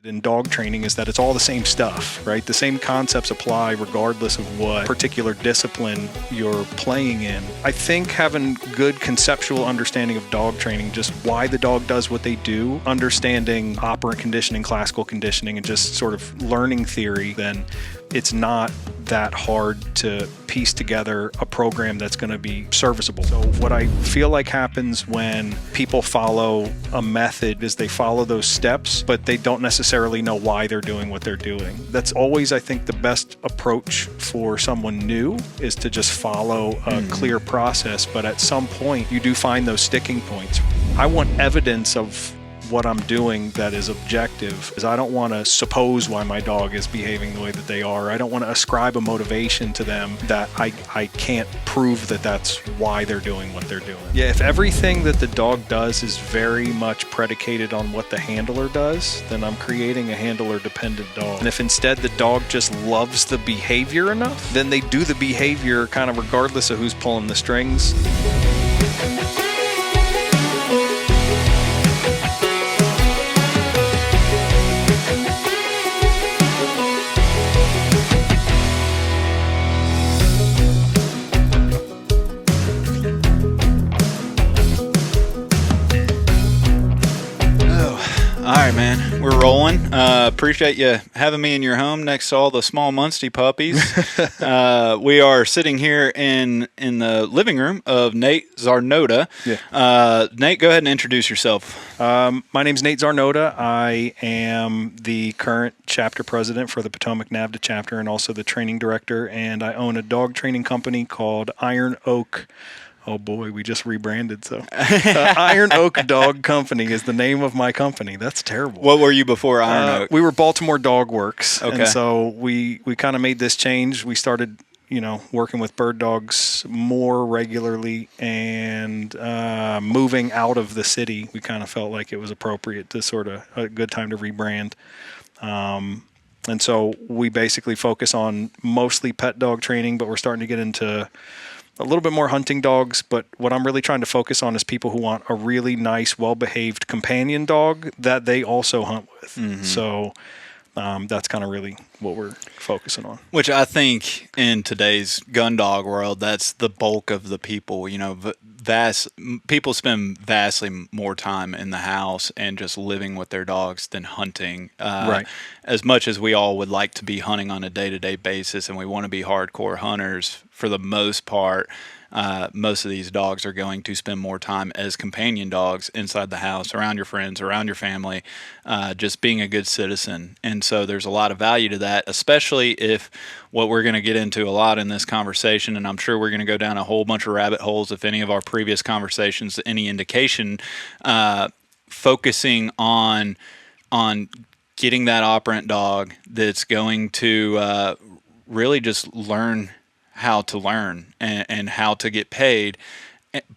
in dog training is that it's all the same stuff, right? The same concepts apply regardless of what particular discipline you're playing in. I think having good conceptual understanding of dog training, just why the dog does what they do, understanding operant conditioning, classical conditioning, and just sort of learning theory, then it's not that hard to piece together a program that's going to be serviceable. So what I feel like happens when people follow a method is they follow those steps, but they don't necessarily know why they're doing what they're doing. That's always, I think, the best approach for someone new is to just follow a clear process. But at some point, you do find those sticking points. I want evidence of what I'm doing that is objective, because I don't want to suppose why my dog is behaving the way that they are. I don't want to ascribe a motivation to them that I can't prove that that's why they're doing what they're doing. Yeah, if everything that the dog does is very much predicated on what the handler does, then I'm creating a handler-dependent dog. And if instead the dog just loves the behavior enough, then they do the behavior kind of regardless of who's pulling the strings. All right, man, we're rolling. Appreciate you having me in your home next to all the small Muncie puppies. We are sitting here in the living room of Nate Zarnota. Yeah. Nate, go ahead and introduce yourself. My name's Nate Zarnota. I am the current chapter president for the Potomac NAVHDA chapter and also the training director, and I own a dog training company called Iron Oak. Oh boy, we just rebranded. So Iron Oak Dog Company is the name of my company. That's terrible. What were you before Iron Oak? We were Baltimore Dog Works. Okay. And so we kind of made this change. We started, working with bird dogs more regularly and moving out of the city. We kind of felt like it was appropriate to sort of a good time to rebrand. And so we basically focus on mostly pet dog training, but we're starting to get into a little bit more hunting dogs, but what I'm really trying to focus on is people who want a really nice, well-behaved companion dog that they also hunt with. Mm-hmm. So that's kind of really what we're focusing on. Which I think in today's gun dog world, that's the bulk of the people. People spend vastly more time in the house and just living with their dogs than hunting. Right. As much as we all would like to be hunting on a day-to-day basis and we want to be hardcore hunters, for the most part, most of these dogs are going to spend more time as companion dogs inside the house, around your friends, around your family, just being a good citizen. And so there's a lot of value to that, especially if what we're going to get into a lot in this conversation, and I'm sure we're going to go down a whole bunch of rabbit holes if any of our previous conversations, any indication, focusing on getting that operant dog that's going to really just learn how to learn and how to get paid,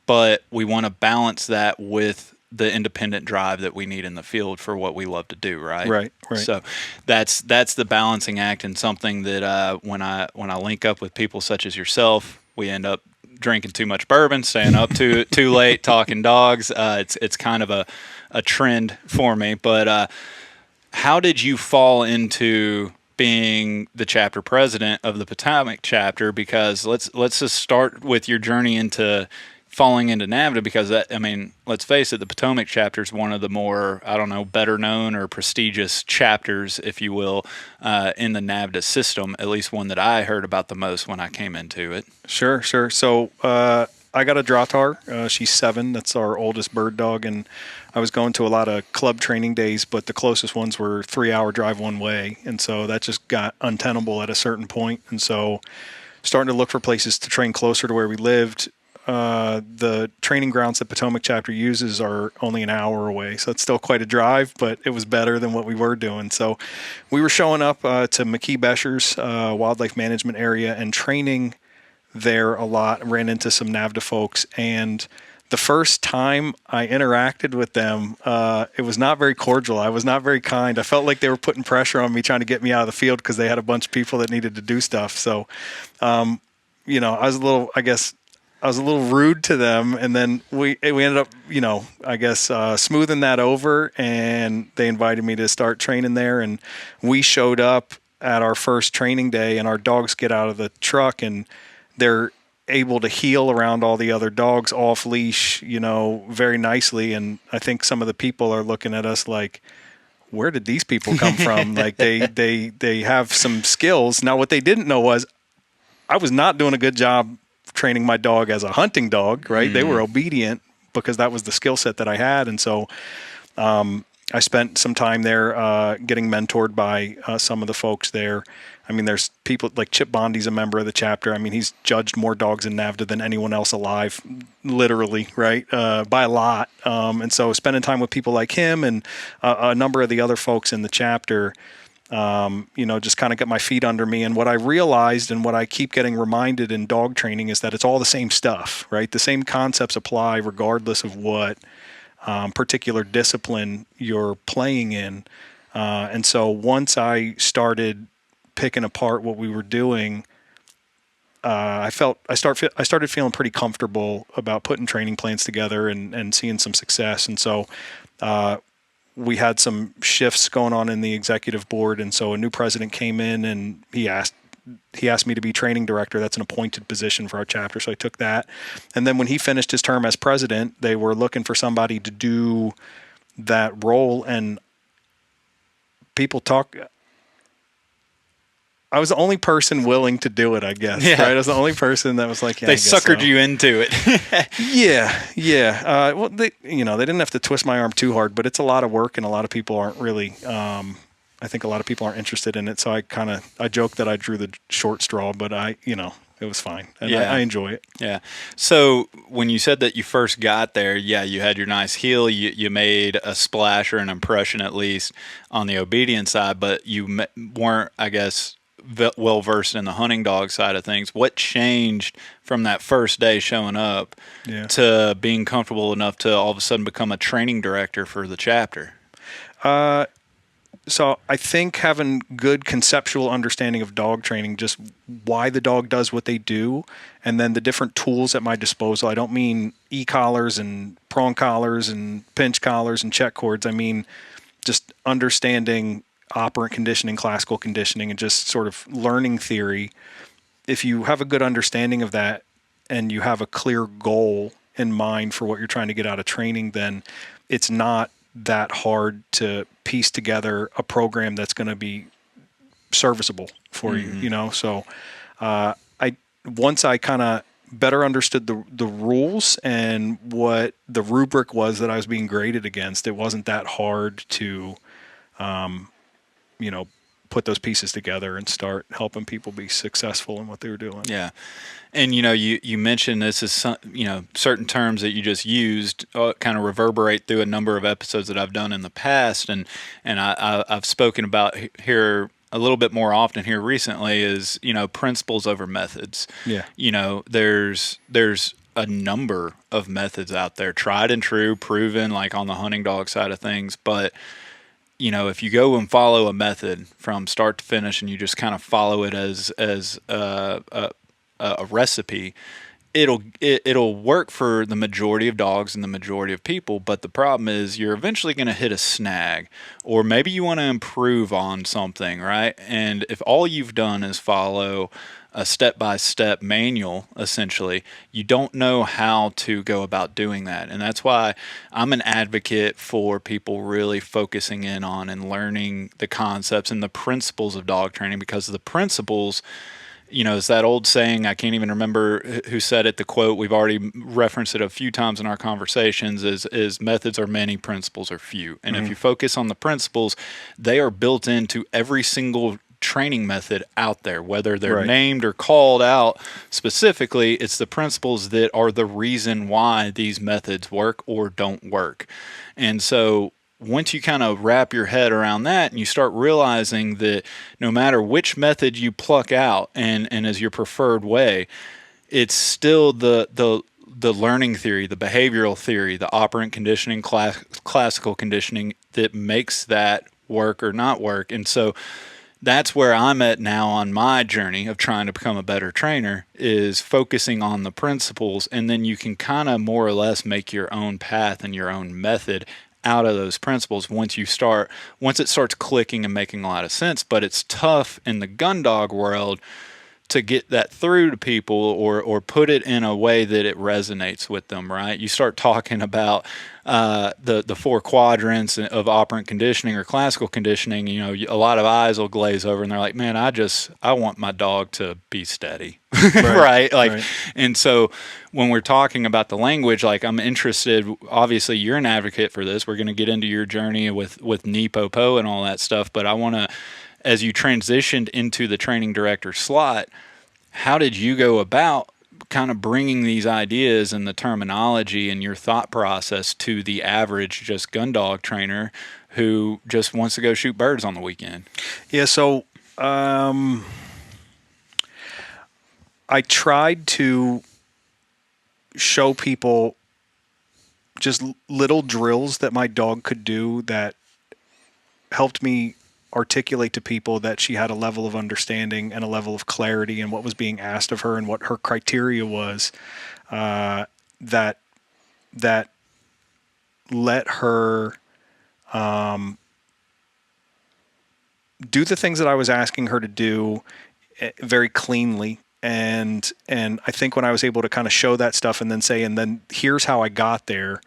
but we want to balance that with the independent drive that we need in the field for what we love to do, right? Right. So that's the balancing act, and something that when I link up with people such as yourself, we end up drinking too much bourbon, staying up too late, talking dogs. It's kind of a trend for me. But how did you fall into being the chapter president of the Potomac chapter? Because let's just start with your journey into falling into NAVHDA, because let's face it, the Potomac chapter is one of the more, better known or prestigious chapters, if you will, in the NAVHDA system, at least one that I heard about the most when I came into it. Sure. So I got a Dratar. She's 7. That's our oldest bird dog, and I was going to a lot of club training days, but the closest ones were 3-hour drive one way, and so that just got untenable at a certain point. And so starting to look for places to train closer to where we lived. The training grounds that Potomac chapter uses are only an hour away, so it's still quite a drive, but it was better than what we were doing. So we were showing up to McKee Bescher's wildlife management area and training there a lot. Ran into some NAVHDA folks, and the first time I interacted with them, it was not very cordial. I was not very kind. I felt like they were putting pressure on me, trying to get me out of the field because they had a bunch of people that needed to do stuff. So, I was a little, I was a little rude to them, and then we ended up, I guess smoothing that over, and they invited me to start training there, and we showed up at our first training day, and our dogs get out of the truck, and they're able to heel around all the other dogs off leash, very nicely, and I think some of the people are looking at us like, where did these people come from? Like they have some skills. Now, what they didn't know was I was not doing a good job training my dog as a hunting dog, right? They were obedient because that was the skill set that I had. And so I spent some time there getting mentored by some of the folks there. I mean, there's people like Chip Bondy's a member of the chapter. I mean, he's judged more dogs in NAVHDA than anyone else alive, literally, right? By a lot. And so spending time with people like him and a number of the other folks in the chapter, just kind of got my feet under me. And what I realized and what I keep getting reminded in dog training is that it's all the same stuff, right? The same concepts apply regardless of what particular discipline you're playing in. And so once I started picking apart what we were doing, I started feeling pretty comfortable about putting training plans together and seeing some success. And so we had some shifts going on in the executive board, and so a new president came in, and he asked me to be training director. That's an appointed position for our chapter, so I took that. And then when he finished his term as president, they were looking for somebody to do that role, and I was the only person willing to do it, I guess. Yeah. Right? I was the only person that was like, yeah, they I guess suckered so. you into it. Yeah. Well, they didn't have to twist my arm too hard, but it's a lot of work, and a lot of people aren't really. I think a lot of people aren't interested in it. So I joke that I drew the short straw, but it was fine, and I enjoy it. Yeah. So when you said that you first got there, you had your nice heel. You made a splash or an impression at least on the obedience side, but you weren't, I guess, well versed in the hunting dog side of things. What changed from that first day showing up to being comfortable enough to all of a sudden become a training director for the chapter? So I think having good conceptual understanding of dog training, just why the dog does what they do, and then the different tools at my disposal. I don't mean e-collars and prong collars and pinch collars and check cords. I mean just understanding operant conditioning, classical conditioning, and just sort of learning theory. If you have a good understanding of that and you have a clear goal in mind for what you're trying to get out of training, then it's not that hard to piece together a program that's going to be serviceable for you, So once I kind of better understood the rules and what the rubric was that I was being graded against, it wasn't that hard to put those pieces together and start helping people be successful in what they were doing. Yeah. And, you mentioned this is, certain terms that you just used kind of reverberate through a number of episodes that I've done in the past. And I've spoken about here a little bit more often here recently is, principles over methods. Yeah. There's a number of methods out there, tried and true, proven, like on the hunting dog side of things. But if you go and follow a method from start to finish and you just kind of follow it as a recipe, it'll work for the majority of dogs and the majority of people. But the problem is you're eventually going to hit a snag, or maybe you want to improve on something, right? And if all you've done is follow a step-by-step manual, essentially, you don't know how to go about doing that. And that's why I'm an advocate for people really focusing in on and learning the concepts and the principles of dog training, because the principles, it's that old saying, I can't even remember who said it, the quote, we've already referenced it a few times in our conversations, is methods are many, principles are few. And if you focus on the principles, they are built into every single training method out there, whether they're named or called out specifically. It's the principles that are the reason why these methods work or don't work. And so once you kind of wrap your head around that and you start realizing that no matter which method you pluck out and as your preferred way, it's still the learning theory, the behavioral theory, the operant conditioning, classical conditioning that makes that work or not work. And so that's where I'm at now on my journey of trying to become a better trainer, is focusing on the principles, and then you can kind of more or less make your own path and your own method out of those principles once it starts clicking and making a lot of sense. But it's tough in the gun dog world to get that through to people, or put it in a way that it resonates with them, right? You start talking about the four quadrants of operant conditioning or classical conditioning, a lot of eyes will glaze over and they're like, man, I want my dog to be steady. Right. Right. And so when we're talking about the language, like, I'm interested, obviously you're an advocate for this. We're going to get into your journey with NePoPo and all that stuff, but I want to, as you transitioned into the training director slot, how did you go about kind of bringing these ideas and the terminology and your thought process to the average just gun dog trainer who just wants to go shoot birds on the weekend? Yeah, so I tried to show people just little drills that my dog could do that helped me articulate to people that she had a level of understanding and a level of clarity in what was being asked of her and what her criteria was, that let her do the things that I was asking her to do very cleanly. And I think when I was able to kind of show that stuff and then say, and then here's how I got there,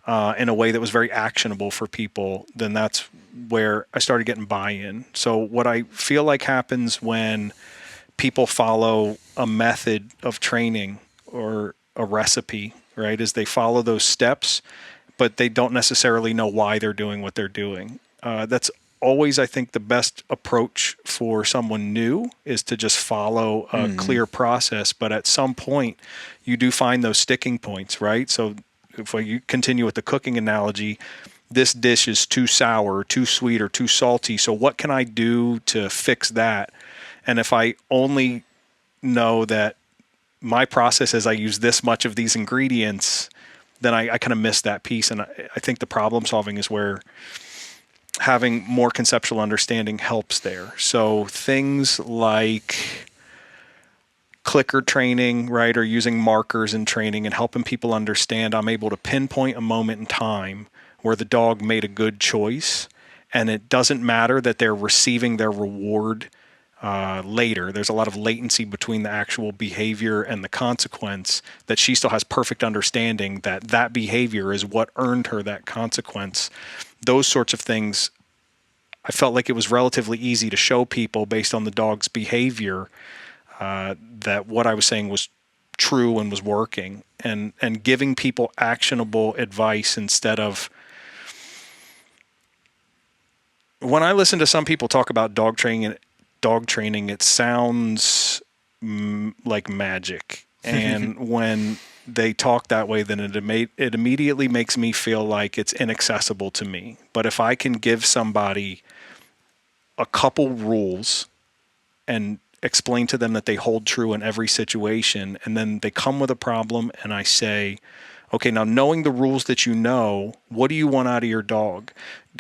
in a way that was very actionable for people, then that's where I started getting buy-in. So what I feel like happens when people follow a method of training or a recipe, right, is they follow those steps, but they don't necessarily know why they're doing what they're doing. That's always, I think, the best approach for someone new, is to just follow a clear process. But at some point, you do find those sticking points, right? So if you continue with the cooking analogy, this dish is too sour, too sweet, or too salty. So what can I do to fix that? And if I only know that my process is I use this much of these ingredients, then I kind of miss that piece. And I think the problem solving is where having more conceptual understanding helps there. So things like clicker training, right, or using markers in training and helping people understand I'm able to pinpoint a moment in time where the dog made a good choice, and it doesn't matter that they're receiving their reward later. There's a lot of latency between the actual behavior and the consequence, that she still has perfect understanding that that behavior is what earned her that consequence. Those sorts of things, I felt like it was relatively easy to show people based on the dog's behavior, that what I was saying was true and was working, and giving people actionable advice instead of, when I listen to some people talk about dog training, it sounds like magic. And when they talk that way, then it immediately makes me feel like it's inaccessible to me. But if I can give somebody a couple rules and explain to them that they hold true in every situation, and then they come with a problem and I say, okay, now knowing the rules that you know, what do you want out of your dog?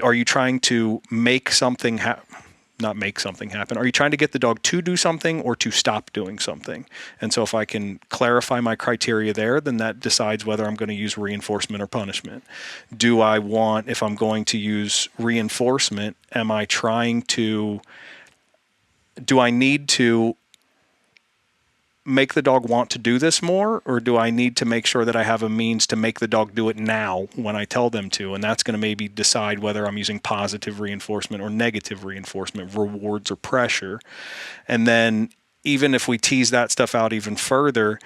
Are you trying to make something not make something happen? Are you trying to get the dog to do something or to stop doing something? And so if I can clarify my criteria there, then that decides whether I'm going to use reinforcement or punishment. Do I want, if I'm going to use reinforcement, do I need to make the dog want to do this more, or do I need to make sure that I have a means to make the dog do it now when I tell them to? And that's going to maybe decide whether I'm using positive reinforcement or negative reinforcement, rewards or pressure. And then even if we tease that stuff out even further,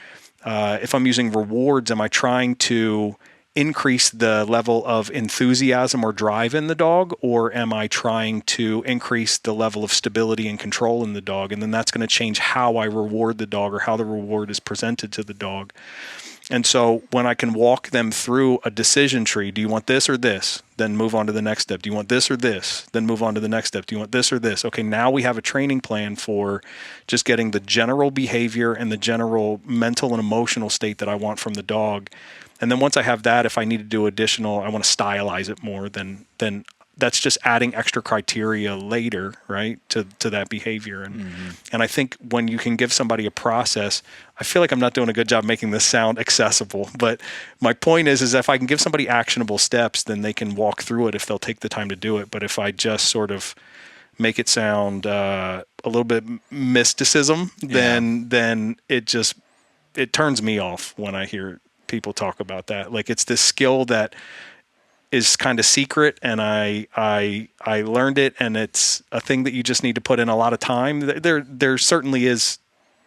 if I'm using rewards, am I trying to increase the level of enthusiasm or drive in the dog, or am I trying to increase the level of stability and control in the dog? And then that's going to change how I reward the dog, or how the reward is presented to the dog. And so when I can walk them through a decision tree, do you want this or this? Then move on to the next step. Do you want this or this? Then move on to the next step. Do you want this or this? Okay, now we have a training plan for just getting the general behavior and the general mental and emotional state that I want from the dog. And then once I have that, if I need to do additional, I want to stylize it more, then that's just adding extra criteria later, right, to that behavior. And I think when you can give somebody a process, I feel like I'm not doing a good job making this sound accessible, but my point is if I can give somebody actionable steps, then they can walk through it if they'll take the time to do it. But if I just sort of make it sound a little bit mysticism, then it turns me off when I hear people talk about that. Like, it's this skill that is kind of secret, and I learned it, and it's a thing that you just need to put in a lot of time. There certainly is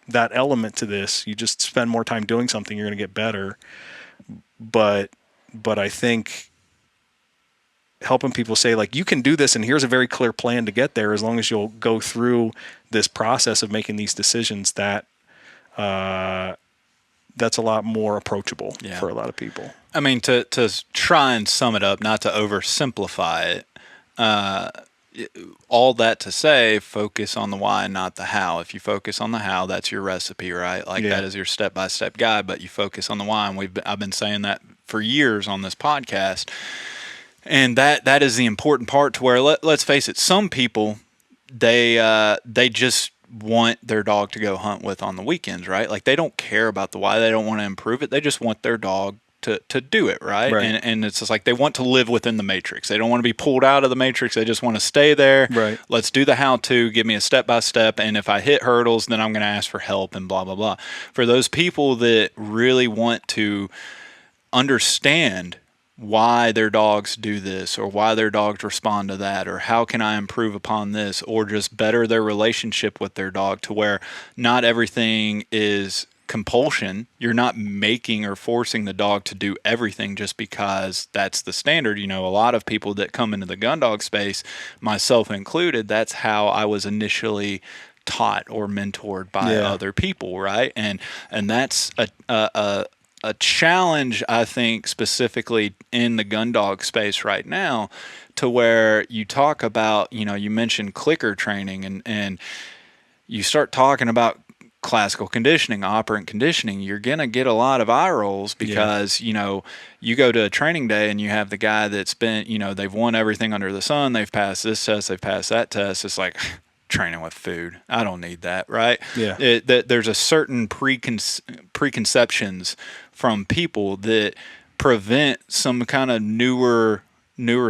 that element to this. You just spend more time doing something, you're going to get better. But I think helping people say, like, you can do this, and here's a very clear plan to get there, as long as you'll go through this process of making these decisions, that's a lot more approachable for a lot of people. I mean, to try and sum it up, not to oversimplify it, all that to say, focus on the why and not the how. If you focus on the how, that's your recipe, right? Like, that is your step-by-step guide, but you focus on the why. And I've been saying that for years on this podcast. And that is the important part, to where, let's face it, some people, they just want their dog to go hunt with on the weekends, right? Like, they don't care about the why. They don't want to improve it. They just want their dog to do it, right? And it's just like, they want to live within the matrix. They don't want to be pulled out of the matrix. They just want to stay there. Right. Let's do the how-to, give me a step-by-step, and if I hit hurdles, then I'm going to ask for help and blah, blah, blah. For those people that really want to understand why their dogs do this, or why their dogs respond to that, or how can I improve upon this, or just better their relationship with their dog, to where not everything is compulsion. You're not making or forcing the dog to do everything just because that's the standard. You know, a lot of people that come into the gun dog space, myself included, that's how I was initially taught or mentored by other people, right? And that's a challenge, I think, specifically in the gun dog space right now, to where you talk about, you mentioned clicker training, and you start talking about classical conditioning, operant conditioning, you're going to get a lot of eye rolls, because, you go to a training day and you have the guy that's been, they've won everything under the sun. They've passed this test. They've passed that test. It's like, training with food, I don't need that, right? Yeah. There's a certain preconceptions from people that prevent some kind of newer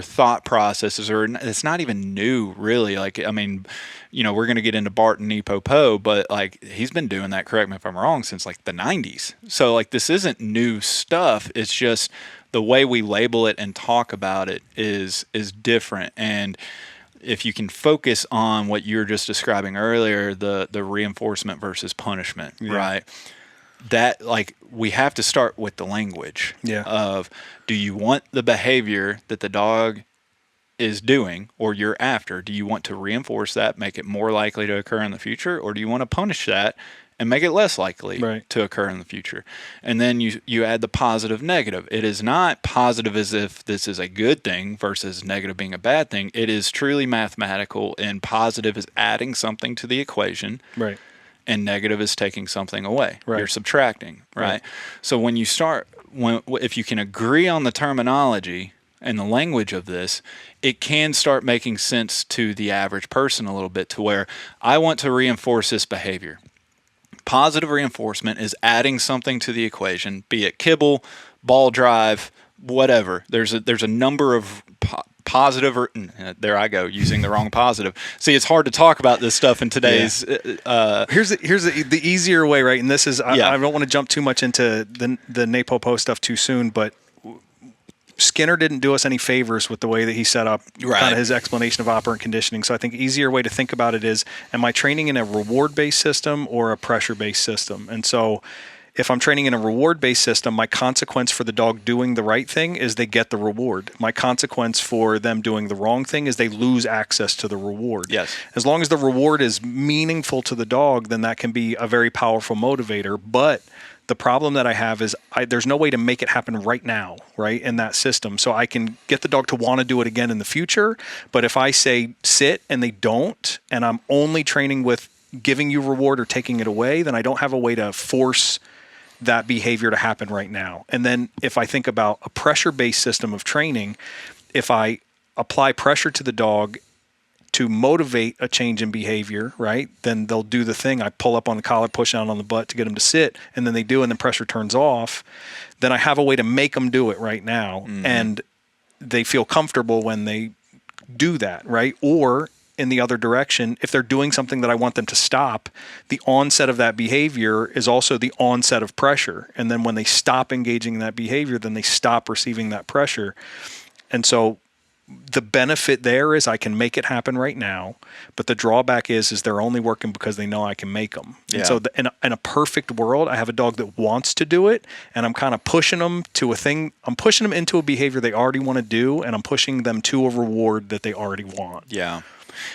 thought processes, or it's not even new, really. Like, I mean, we're going to get into Bart and NePoPo, but like, he's been doing that, correct me if I'm wrong, since like the 90s. So like, this isn't new stuff. It's just the way we label it and talk about it is different. And if you can focus on what you were just describing earlier, the reinforcement versus punishment, right? That, like, we have to start with the language of, do you want the behavior that the dog is doing or you're after? Do you want to reinforce that, make it more likely to occur in the future, or do you want to punish that and make it less likely to occur in the future? And then you add the positive negative. It is not positive as if this is a good thing versus negative being a bad thing. It is truly mathematical, and positive is adding something to the equation. Right. And negative is taking something away. Right. You're subtracting, right? So when you start, if you can agree on the terminology and the language of this, it can start making sense to the average person a little bit, to where I want to reinforce this behavior. Positive reinforcement is adding something to the equation, be it kibble, ball drive, whatever. There's a number of positive, or there I go, using the wrong positive. See, it's hard to talk about this stuff in today's. Here's the easier way, right? And this is I don't want to jump too much into the NePoPo stuff too soon, but Skinner didn't do us any favors with the way that he set up kind of his explanation of operant conditioning. So I think easier way to think about it is, am I training in a reward-based system or a pressure-based system? And so if I'm training in a reward-based system, my consequence for the dog doing the right thing is they get the reward. My consequence for them doing the wrong thing is they lose access to the reward. Yes. As long as the reward is meaningful to the dog, then that can be a very powerful motivator. But the problem that I have is there's no way to make it happen right now, right, in that system. So I can get the dog to want to do it again in the future. But if I say sit and they don't, and I'm only training with giving you reward or taking it away, then I don't have a way to force that behavior to happen right now. And then if I think about a pressure-based system of training, if I apply pressure to the dog to motivate a change in behavior, right? Then they'll do the thing. I pull up on the collar, push down on the butt to get them to sit, and then they do, and then pressure turns off. Then I have a way to make them do it right now. And they feel comfortable when they do that, right? Or in the other direction, if they're doing something that I want them to stop, the onset of that behavior is also the onset of pressure. And then when they stop engaging in that behavior, then they stop receiving that pressure. And so the benefit there is I can make it happen right now, but the drawback is they're only working because they know I can make them. Yeah. And so in a perfect world, I have a dog that wants to do it, and I'm kind of pushing them to a thing. I'm pushing them into a behavior they already want to do, and I'm pushing them to a reward that they already want. Yeah.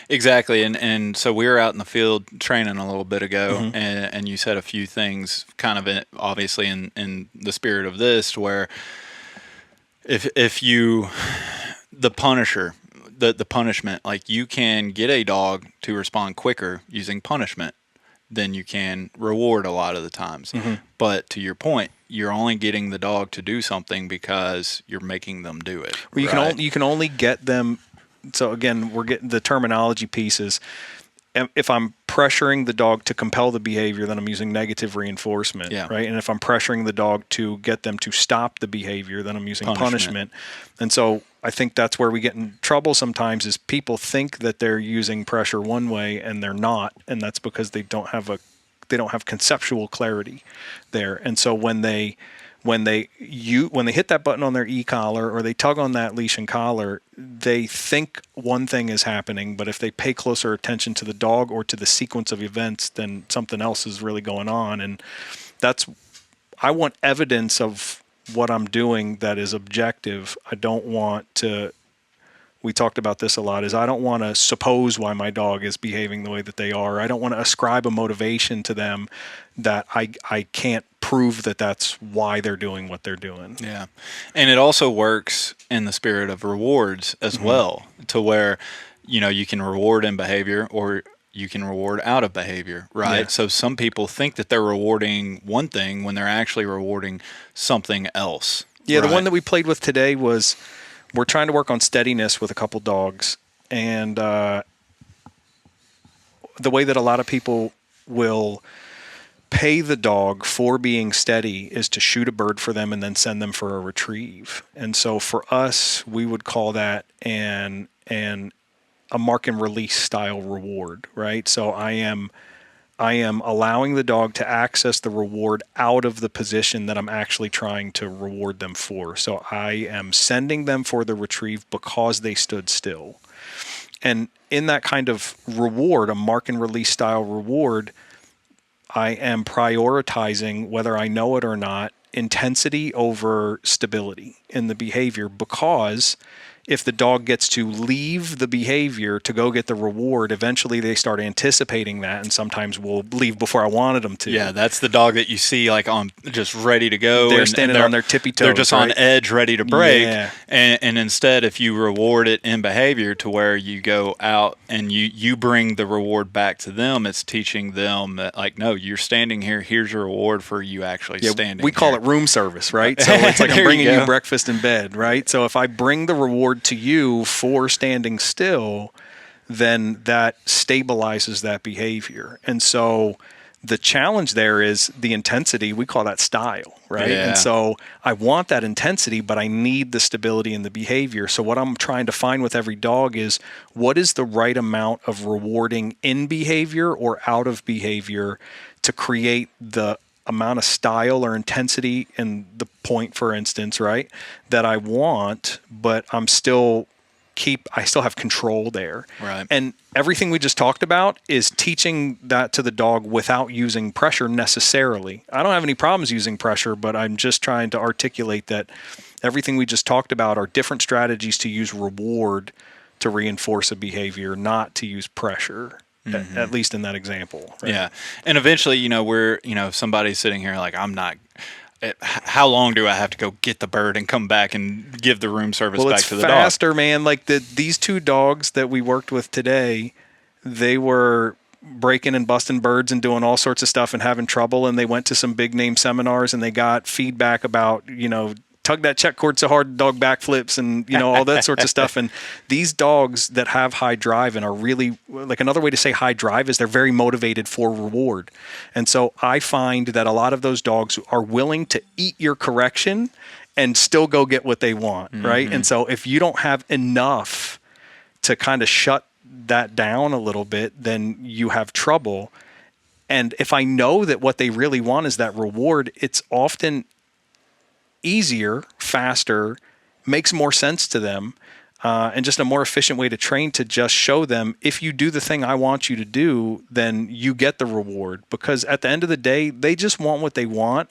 Exactly. And so we were out in the field training a little bit ago, and you said a few things kind of obviously in the spirit of this, where if you, the punishment, like you can get a dog to respond quicker using punishment than you can reward a lot of the times. But to your point, you're only getting the dog to do something because you're making them do it. Well, you can only get them. So again, we're getting the terminology pieces. If I'm pressuring the dog to compel the behavior, then I'm using negative reinforcement, right? And if I'm pressuring the dog to get them to stop the behavior, then I'm using punishment. And so I think that's where we get in trouble sometimes is people think that they're using pressure one way and they're not, and that's because they don't have conceptual clarity there. And so when they hit that button on their e-collar or they tug on that leash and collar, they think one thing is happening, but if they pay closer attention to the dog or to the sequence of events, then something else is really going on. And I want evidence of what I'm doing that is objective. I don't want to, we talked about this a lot, is I don't want to suppose why my dog is behaving the way that they are. I don't want to ascribe a motivation to them that I can't prove that that's why they're doing what they're doing. Yeah. And it also works in the spirit of rewards as well, to where, you can reward in behavior or you can reward out of behavior, right? Yeah. So some people think that they're rewarding one thing when they're actually rewarding something else. Yeah, right? The one that we played with today was, we're trying to work on steadiness with a couple dogs. And the way that a lot of people will pay the dog for being steady is to shoot a bird for them and then send them for a retrieve. And so for us, we would call that a mark and release style reward, right? So I am allowing the dog to access the reward out of the position that I'm actually trying to reward them for. So I am sending them for the retrieve because they stood still. And in that kind of reward, a mark and release style reward, I am prioritizing, whether I know it or not, intensity over stability in the behavior, because if the dog gets to leave the behavior to go get the reward, eventually they start anticipating that, and sometimes will leave before I wanted them to. Yeah, that's the dog that you see like on just ready to go. They're standing on their tippy toes. They're just right? on edge, ready to break. Yeah. And instead, if you reward it in behavior to where you go out and you bring the reward back to them, it's teaching them that, like, no, you're standing here. Here's your reward for you actually standing. We call it room service, right? So it's like I'm bringing you breakfast in bed, right? So if I bring the reward to you for standing still, then that stabilizes that behavior. And so the challenge there is the intensity. We call that style, right? Yeah. And so I want that intensity, but I need the stability in the behavior. So what I'm trying to find with every dog is, what is the right amount of rewarding in behavior or out of behavior to create the amount of style or intensity in the point, for instance, right, that I want, but I still have control there. Right. And everything we just talked about is teaching that to the dog without using pressure necessarily. I don't have any problems using pressure, but I'm just trying to articulate that everything we just talked about are different strategies to use reward to reinforce a behavior, not to use pressure. At least in that example. Right? Yeah. And eventually, if somebody's sitting here like, how long do I have to go get the bird and come back and give the room service back to the dog? Well, it's faster, man. Like these two dogs that we worked with today, they were breaking and busting birds and doing all sorts of stuff and having trouble. And they went to some big name seminars and they got feedback about, tug that check cord so hard, the dog backflips and, all that sorts of stuff. And these dogs that have high drive and are really, like another way to say high drive is they're very motivated for reward. And so I find that a lot of those dogs are willing to eat your correction and still go get what they want, right? And so if you don't have enough to kind of shut that down a little bit, then you have trouble. And if I know that what they really want is that reward, it's often easier, faster, makes more sense to them, and just a more efficient way to train to just show them, if you do the thing I want you to do, then you get the reward. Because at the end of the day, they just want what they want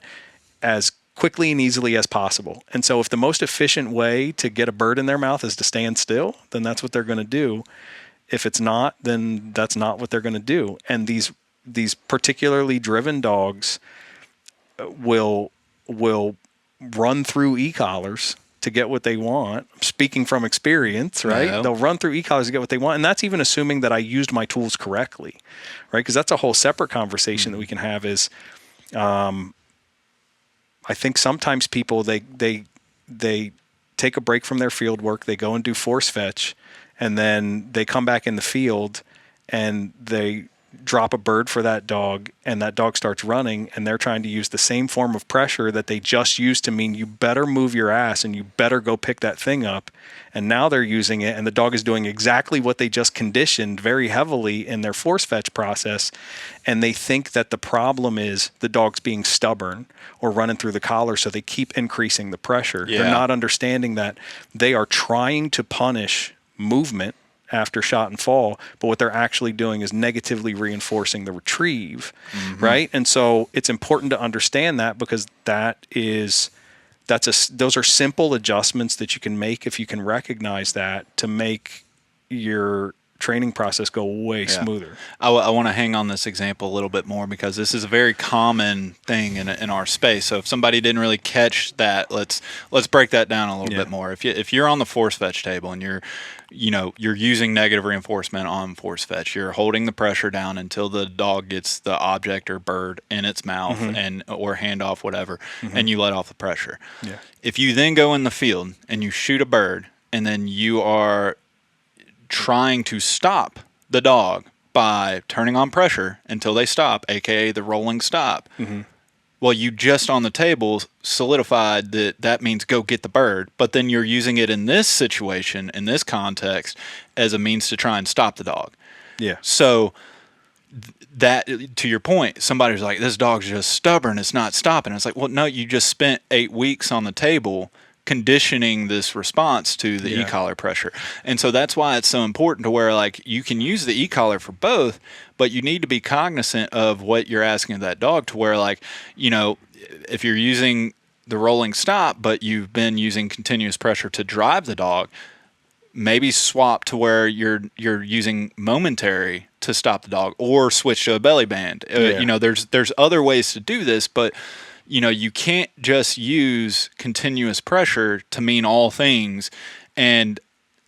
as quickly and easily as possible. And so if the most efficient way to get a bird in their mouth is to stand still, then that's what they're going to do. If it's not, then that's not what they're going to do. And these particularly driven dogs will run through e-collars to get what they want. I'm speaking from experience, right? Yeah. They'll run through e-collars to get what they want. And that's even assuming that I used my tools correctly, right? Because that's a whole separate conversation that we can have is, I think sometimes people, they take a break from their field work, they go and do force fetch, and then they come back in the field and they drop a bird for that dog, and that dog starts running, and they're trying to use the same form of pressure that they just used to mean you better move your ass and you better go pick that thing up. And now they're using it, and the dog is doing exactly what they just conditioned very heavily in their force fetch process. And they think that the problem is the dog's being stubborn or running through the collar, so they keep increasing the pressure. Yeah. They're not understanding that they are trying to punish movement after shot and fall, but what they're actually doing is negatively reinforcing the retrieve, right? And so it's important to understand that, because those are simple adjustments that you can make if you can recognize that, to make your training process go way smoother. I want to hang on this example a little bit more, because this is a very common thing in our space. So if somebody didn't really catch that, let's break that down a little bit more. If you're on the force fetch table and you're using negative reinforcement on force fetch, you're holding the pressure down until the dog gets the object or bird in its mouth or handoff, whatever, and you let off the pressure. Yeah. If you then go in the field and you shoot a bird, and then you are trying to stop the dog by turning on pressure until they stop, aka the rolling stop. Well, you just on the table solidified that means go get the bird, but then you're using it in this situation, in this context, as a means to try and stop the dog. Yeah. So that, to your point, somebody's like, this dog's just stubborn, it's not stopping. It's like, well, no, you just spent 8 weeks on the table conditioning this response to the e-collar pressure. And so that's why it's so important to where, like, you can use the e-collar for both, but you need to be cognizant of what you're asking of that dog, to where, like, if you're using the rolling stop, but you've been using continuous pressure to drive the dog, maybe swap to where you're using momentary to stop the dog, or switch to a belly band. There's other ways to do this, but you can't just use continuous pressure to mean all things and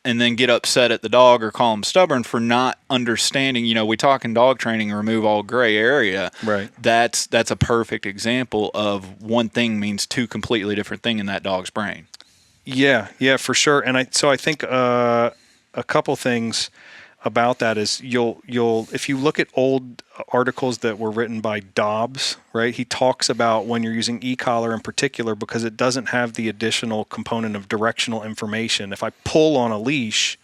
then get upset at the dog or call him stubborn for not understanding. We talk in dog training, remove all gray area. Right. That's a perfect example of one thing means two completely different things in that dog's brain. Yeah, for sure. And I think a couple things about that is you'll if you look at old articles that were written by Dobbs, right? He talks about when you're using e-collar in particular, because it doesn't have the additional component of directional information. If I pull on a leash,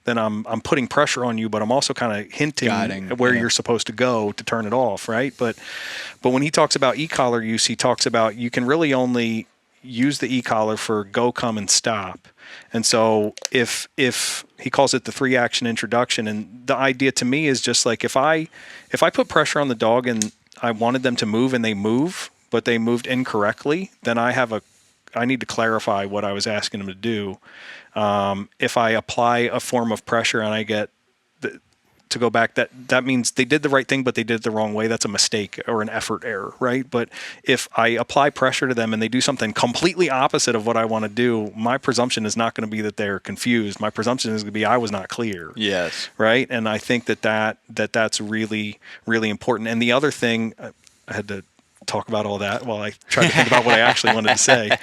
then I'm putting pressure on you, but I'm also kind of hinting where you're supposed to go to turn it off, right? But when he talks about e-collar use, he talks about you can really only use the e-collar for go, come, and stop. And so if he calls it the 3-action introduction, and the idea to me is just like, if I put pressure on the dog and I wanted them to move and they move, but they moved incorrectly, then I need to clarify what I was asking them to do. If I apply a form of pressure and I get to go back, that means they did the right thing, but they did it the wrong way. That's a mistake or an effort error, right? But if I apply pressure to them and they do something completely opposite of what I want to do, my presumption is not going to be that they're confused. My presumption is going to be I was not clear. Yes. Right? And I think that's really, really important. And the other thing, I had to talk about all that while I try to think about what I actually wanted to say,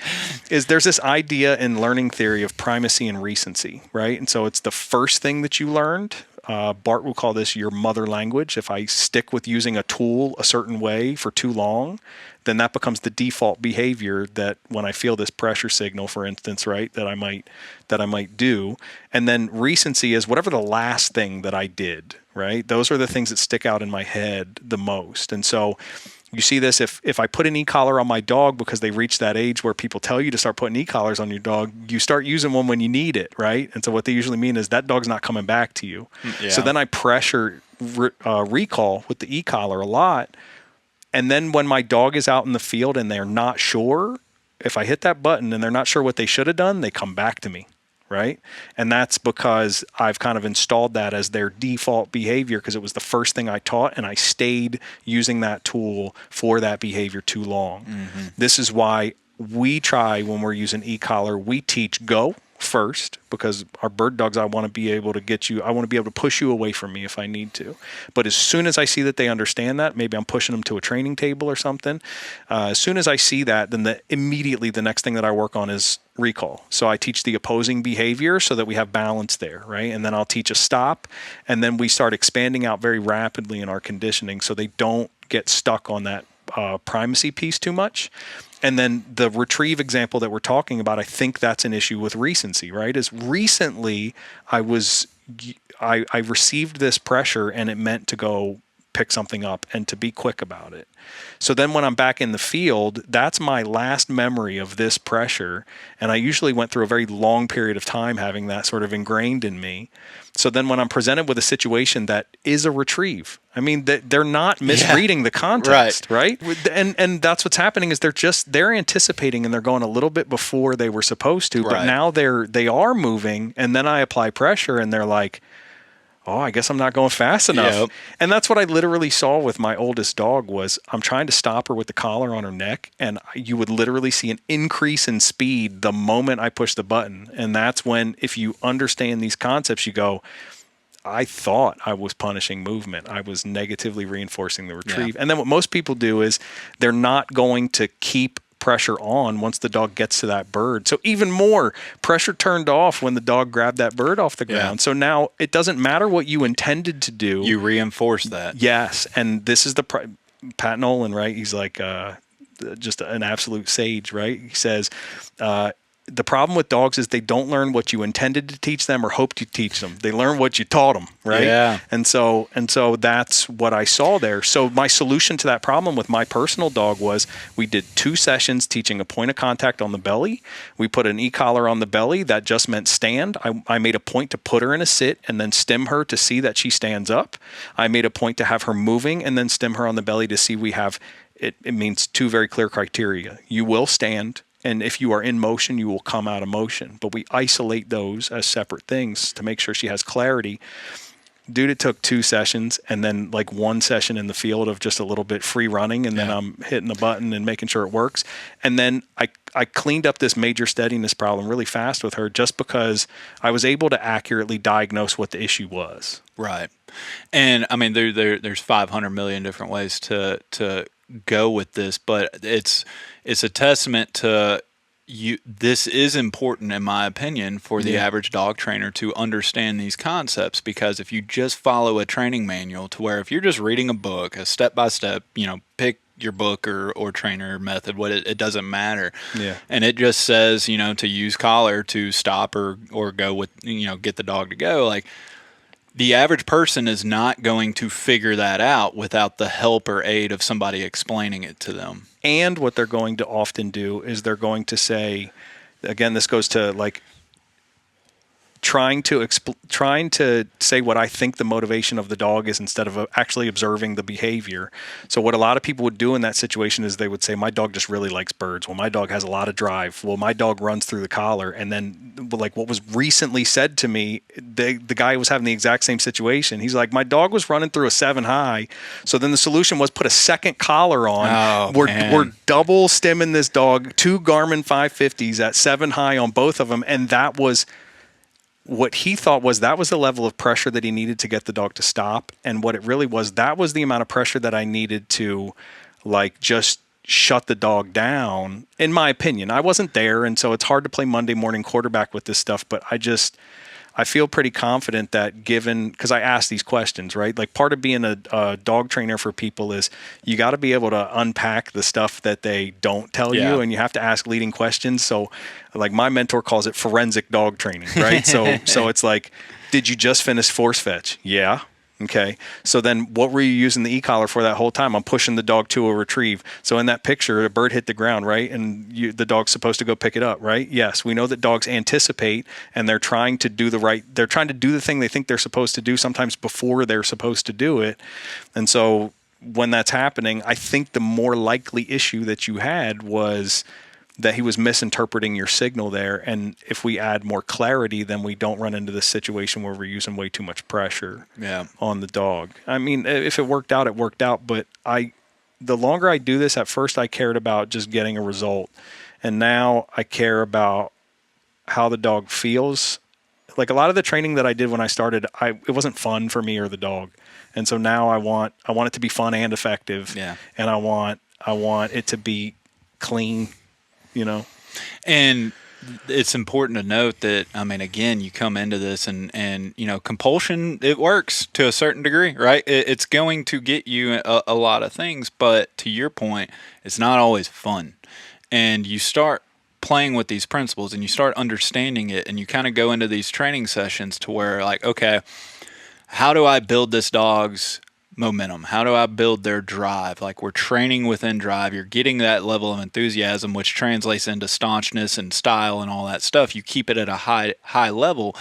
is there's this idea in learning theory of primacy and recency, right? And so it's the first thing that you learned. Bart will call this your mother language. If I stick with using a tool a certain way for too long, then that becomes the default behavior that when I feel this pressure signal, for instance, right, that I might do. And then recency is whatever the last thing that I did, right? Those are the things that stick out in my head the most. And so you see this if I put an e-collar on my dog because they reach that age where people tell you to start putting e-collars on your dog, you start using one when you need it, right? And so what they usually mean is that dog's not coming back to you. Yeah. So then I pressure recall with the e-collar a lot. And then when my dog is out in the field and they're not sure, if I hit that button and they're not sure what they should have done, they come back to me. Right. And that's because I've kind of installed that as their default behavior because it was the first thing I taught and I stayed using that tool for that behavior too long. Mm-hmm. This is why we try when we're using e-collar, we teach go first because our bird dogs, I want to be able to push you away from me if I need to. But as soon as I see that they understand that, maybe I'm pushing them to a training table or something. As soon as I see that, then immediately the next thing that I work on is recall. So I teach the opposing behavior so that we have balance there, right? And then I'll teach a stop, and then we start expanding out very rapidly in our conditioning so they don't get stuck on that primacy piece too much. And then the retrieve example that we're talking about, I think that's an issue with recency, right? Is recently I received this pressure and it meant to go pick something up and to be quick about it. So then when I'm back in the field, that's my last memory of this pressure. And I usually went through a very long period of time having that sort of ingrained in me. So then when I'm presented with a situation that is a retrieve, I mean, they're not misreading the context, right? And that's what's happening is they're anticipating and they're going a little bit before they were supposed to, but now they are moving, and then I apply pressure and they're like, oh, I guess I'm not going fast enough. Yep. And that's what I literally saw with my oldest dog was I'm trying to stop her with the collar on her neck, and you would literally see an increase in speed the moment I push the button. And that's when, if you understand these concepts, you go, I thought I was punishing movement. I was negatively reinforcing the retrieve. Yeah. And then what most people do is they're not going to keep pressure on once the dog gets to that bird. So even more pressure turned off when the dog grabbed that bird off the ground. So now it doesn't matter what you intended to do. You reinforce that. Yes. And this is Pat Nolan, right? He's like just an absolute sage, right? He says, the problem with dogs is they don't learn what you intended to teach them or hoped you teach them. They learn what you taught them, right? Yeah. And so that's what I saw there. So my solution to that problem with my personal dog was we did 2 sessions teaching a point of contact on the belly. We put an e-collar on the belly. That just meant stand. I made a point to put her in a sit and then stim her to see that she stands up. I made a point to have her moving and then stim her on the belly to see we have, it means 2 very clear criteria. You will stand. And if you are in motion, you will come out of motion. But we isolate those as separate things to make sure she has clarity. Dude, it took 2 sessions and then like 1 session in the field of just a little bit free running. And then I'm hitting the button and making sure it works. And then I cleaned up this major steadiness problem really fast with her just because I was able to accurately diagnose what the issue was. Right. And I mean, there's 500 million different ways to go with this, but it's a testament to you. This is important, in my opinion, for the average dog trainer to understand these concepts, because if you just follow a training manual to where if you're just reading a book, a step-by-step, pick your book or trainer method, it doesn't matter. Yeah. And it just says, to use collar to stop or go with, get the dog to go. Like, the average person is not going to figure that out without the help or aid of somebody explaining it to them. And what they're going to often do is they're going to say, again, this goes to like trying to say what I think the motivation of the dog is instead of actually observing the behavior. So what a lot of people would do in that situation is they would say, my dog just really likes birds. Well, my dog has a lot of drive. Well, my dog runs through the collar. And then like what was recently said to me, the guy was having the exact same situation. He's like, my dog was running through a 7 high. So then the solution was put a second collar on. We're double stimming this dog, 2 Garmin 550s at 7 high on both of them. And that was what he thought was that was the level of pressure that he needed to get the dog to stop. And what it really was, that was the amount of pressure that I needed to like just shut the dog down, in my opinion. I wasn't there, and so it's hard to play Monday morning quarterback with this stuff, but I feel pretty confident that because I ask these questions, right? Like part of being a dog trainer for people is you got to be able to unpack the stuff that they don't tell you, and you have to ask leading questions. So like my mentor calls it forensic dog training, right? So it's like, did you just finish force fetch? Yeah. Okay. So then what were you using the e-collar for that whole time? I'm pushing the dog to a retrieve. So in that picture, a bird hit the ground, right? And the dog's supposed to go pick it up, right? Yes. We know that dogs anticipate and they're trying to do they're trying to do the thing they think they're supposed to do sometimes before they're supposed to do it. And so when that's happening, I think the more likely issue that you had was that he was misinterpreting your signal there. And if we add more clarity, then we don't run into this situation where we're using way too much pressure on the dog. I mean, if it worked out, it worked out. But the longer I do this, at first I cared about just getting a result. And now I care about how the dog feels. Like a lot of the training that I did when I started, it wasn't fun for me or the dog. And so now I want it to be fun and effective. Yeah. And I want it to be clean. And it's important to note that, I mean, again, you come into this and compulsion, it works to a certain degree, right? It's going to get you a lot of things, but to your point, it's not always fun. And you start playing with these principles and you start understanding it, and you kind of go into these training sessions to where like, okay, how do I build this dog's momentum? How do I build their drive? Like we're training within drive. You're getting that level of enthusiasm, which translates into staunchness and style and all that stuff. You keep it at a high level.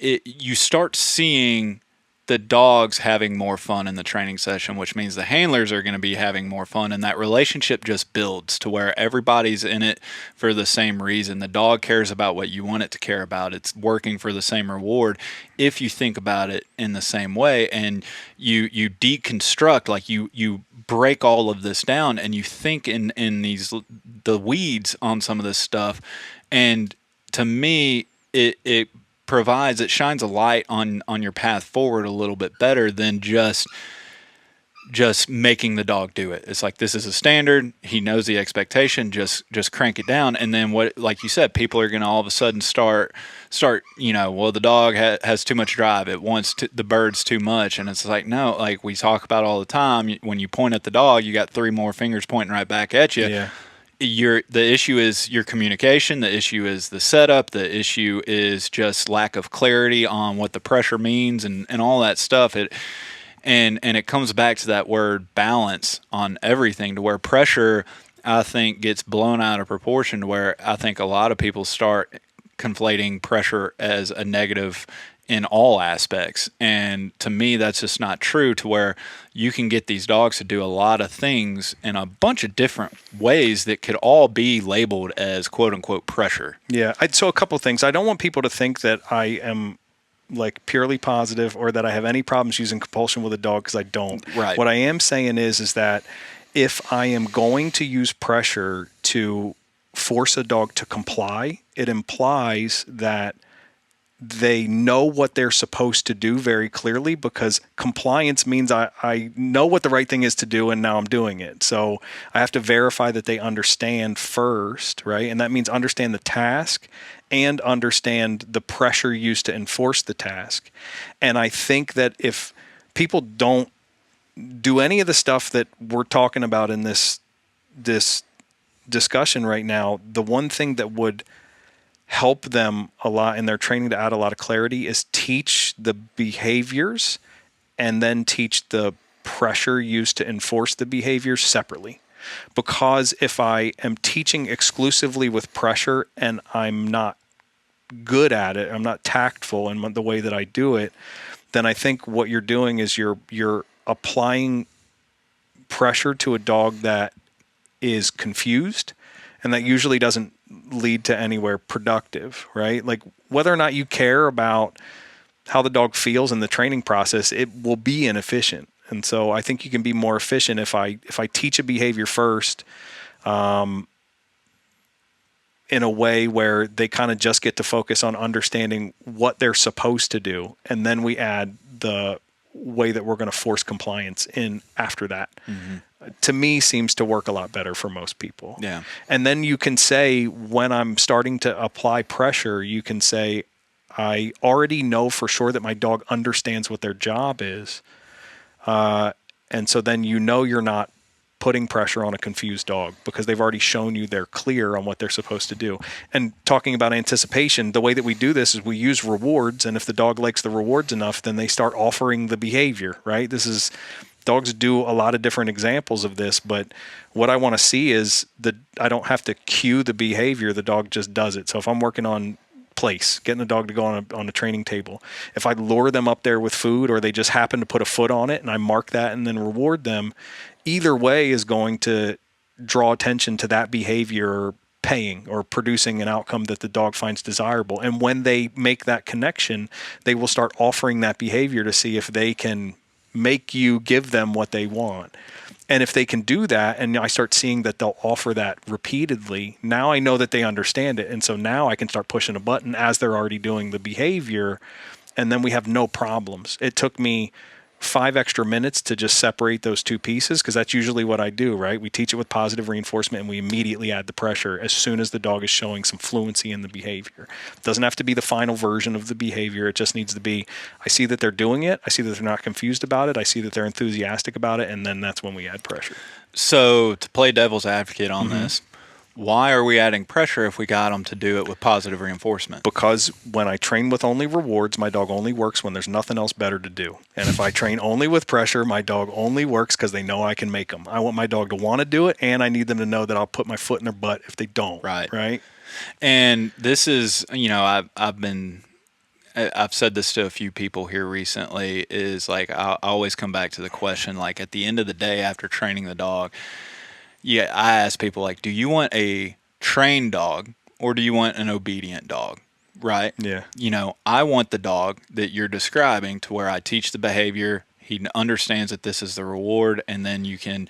You start seeing the dogs having more fun in the training session, which means the handlers are going to be having more fun, and that relationship just builds to where everybody's in it for the same reason. The dog cares about what you want it to care about. It's working for the same reward if you think about it in the same way, and you deconstruct, like you break all of this down and you think in the weeds on some of this stuff. And to me, it shines a light on your path forward a little bit better than just making the dog do it. It's like, this is a standard. He knows the expectation. Just crank it down. And then what, like you said, people are going to all of a sudden start, well, the dog has too much drive. It wants the birds too much. And it's like, no, like we talk about all the time, when you point at the dog, you got 3 more fingers pointing right back at you. Yeah. The issue is your communication. The issue is the setup. The issue is just lack of clarity on what the pressure means and all that stuff. And it comes back to that word balance on everything, to where pressure, I think, gets blown out of proportion, to where I think a lot of people start conflating pressure as a negative in all aspects. And to me, that's just not true, to where you can get these dogs to do a lot of things in a bunch of different ways that could all be labeled as quote unquote pressure. Yeah. So a couple of things. I don't want people to think that I am like purely positive or that I have any problems using compulsion with a dog, because I don't. Right. What I am saying is that if I am going to use pressure to force a dog to comply, it implies that they know what they're supposed to do very clearly, because compliance means I know what the right thing is to do and now I'm doing it. So I have to verify that they understand first, right? And that means understand the task and understand the pressure used to enforce the task. And I think that if people don't do any of the stuff that we're talking about in this discussion right now, the one thing that would help them a lot in their training to add a lot of clarity is teach the behaviors and then teach the pressure used to enforce the behaviors separately. Because if I am teaching exclusively with pressure and I'm not good at it, I'm not tactful in the way that I do it, then I think what you're doing is you're applying pressure to a dog that is confused, and that usually doesn't lead to anywhere productive, right? Like whether or not you care about how the dog feels in the training process, it will be inefficient. And so I think you can be more efficient if I teach a behavior first, in a way where they kind of just get to focus on understanding what they're supposed to do, and then we add the way that we're going to force compliance in after that. Mm-hmm. to me seems to work a lot better for most people. Yeah. And then you can say, when I'm starting to apply pressure, you can say, I already know for sure that my dog understands what their job is. And so then you're not putting pressure on a confused dog because they've already shown you they're clear on what they're supposed to do. And talking about anticipation, the way that we do this is we use rewards. And if the dog likes the rewards enough, then they start offering the behavior, right? Dogs do a lot of different examples of this, but what I want to see is I don't have to cue the behavior. The dog just does it. So if I'm working on place, getting a dog to go on a training table, if I lure them up there with food or they just happen to put a foot on it and I mark that and then reward them, either way is going to draw attention to that behavior paying or producing an outcome that the dog finds desirable. And when they make that connection, they will start offering that behavior to see if they can make you give them what they want. And if they can do that, and I start seeing that they'll offer that repeatedly, now I know that they understand it. And so now I can start pushing a button as they're already doing the behavior. And then we have no problems. It took me 5 extra minutes to just separate those two pieces, because that's usually what I do, right? We teach it with positive reinforcement and we immediately add the pressure as soon as the dog is showing some fluency in the behavior. It doesn't have to be the final version of the behavior. It just needs to be, I see that they're doing it. I see that they're not confused about it. I see that they're enthusiastic about it. And then that's when we add pressure. So to play devil's advocate on this, why are we adding pressure if we got them to do it with positive reinforcement? Because when I train with only rewards, my dog only works when there's nothing else better to do. And if I train only with pressure, my dog only works because they know I can make them. I want my dog to want to do it, and I need them to know that I'll put my foot in their butt if they don't. Right. And this is, I've said this to a few people here recently, is like, I always come back to the question, like, at the end of the day, after training the dog, I ask people, like, do you want a trained dog or do you want an obedient dog? Right? Yeah. I want the dog that you're describing, to where I teach the behavior. He understands that this is the reward, and then you can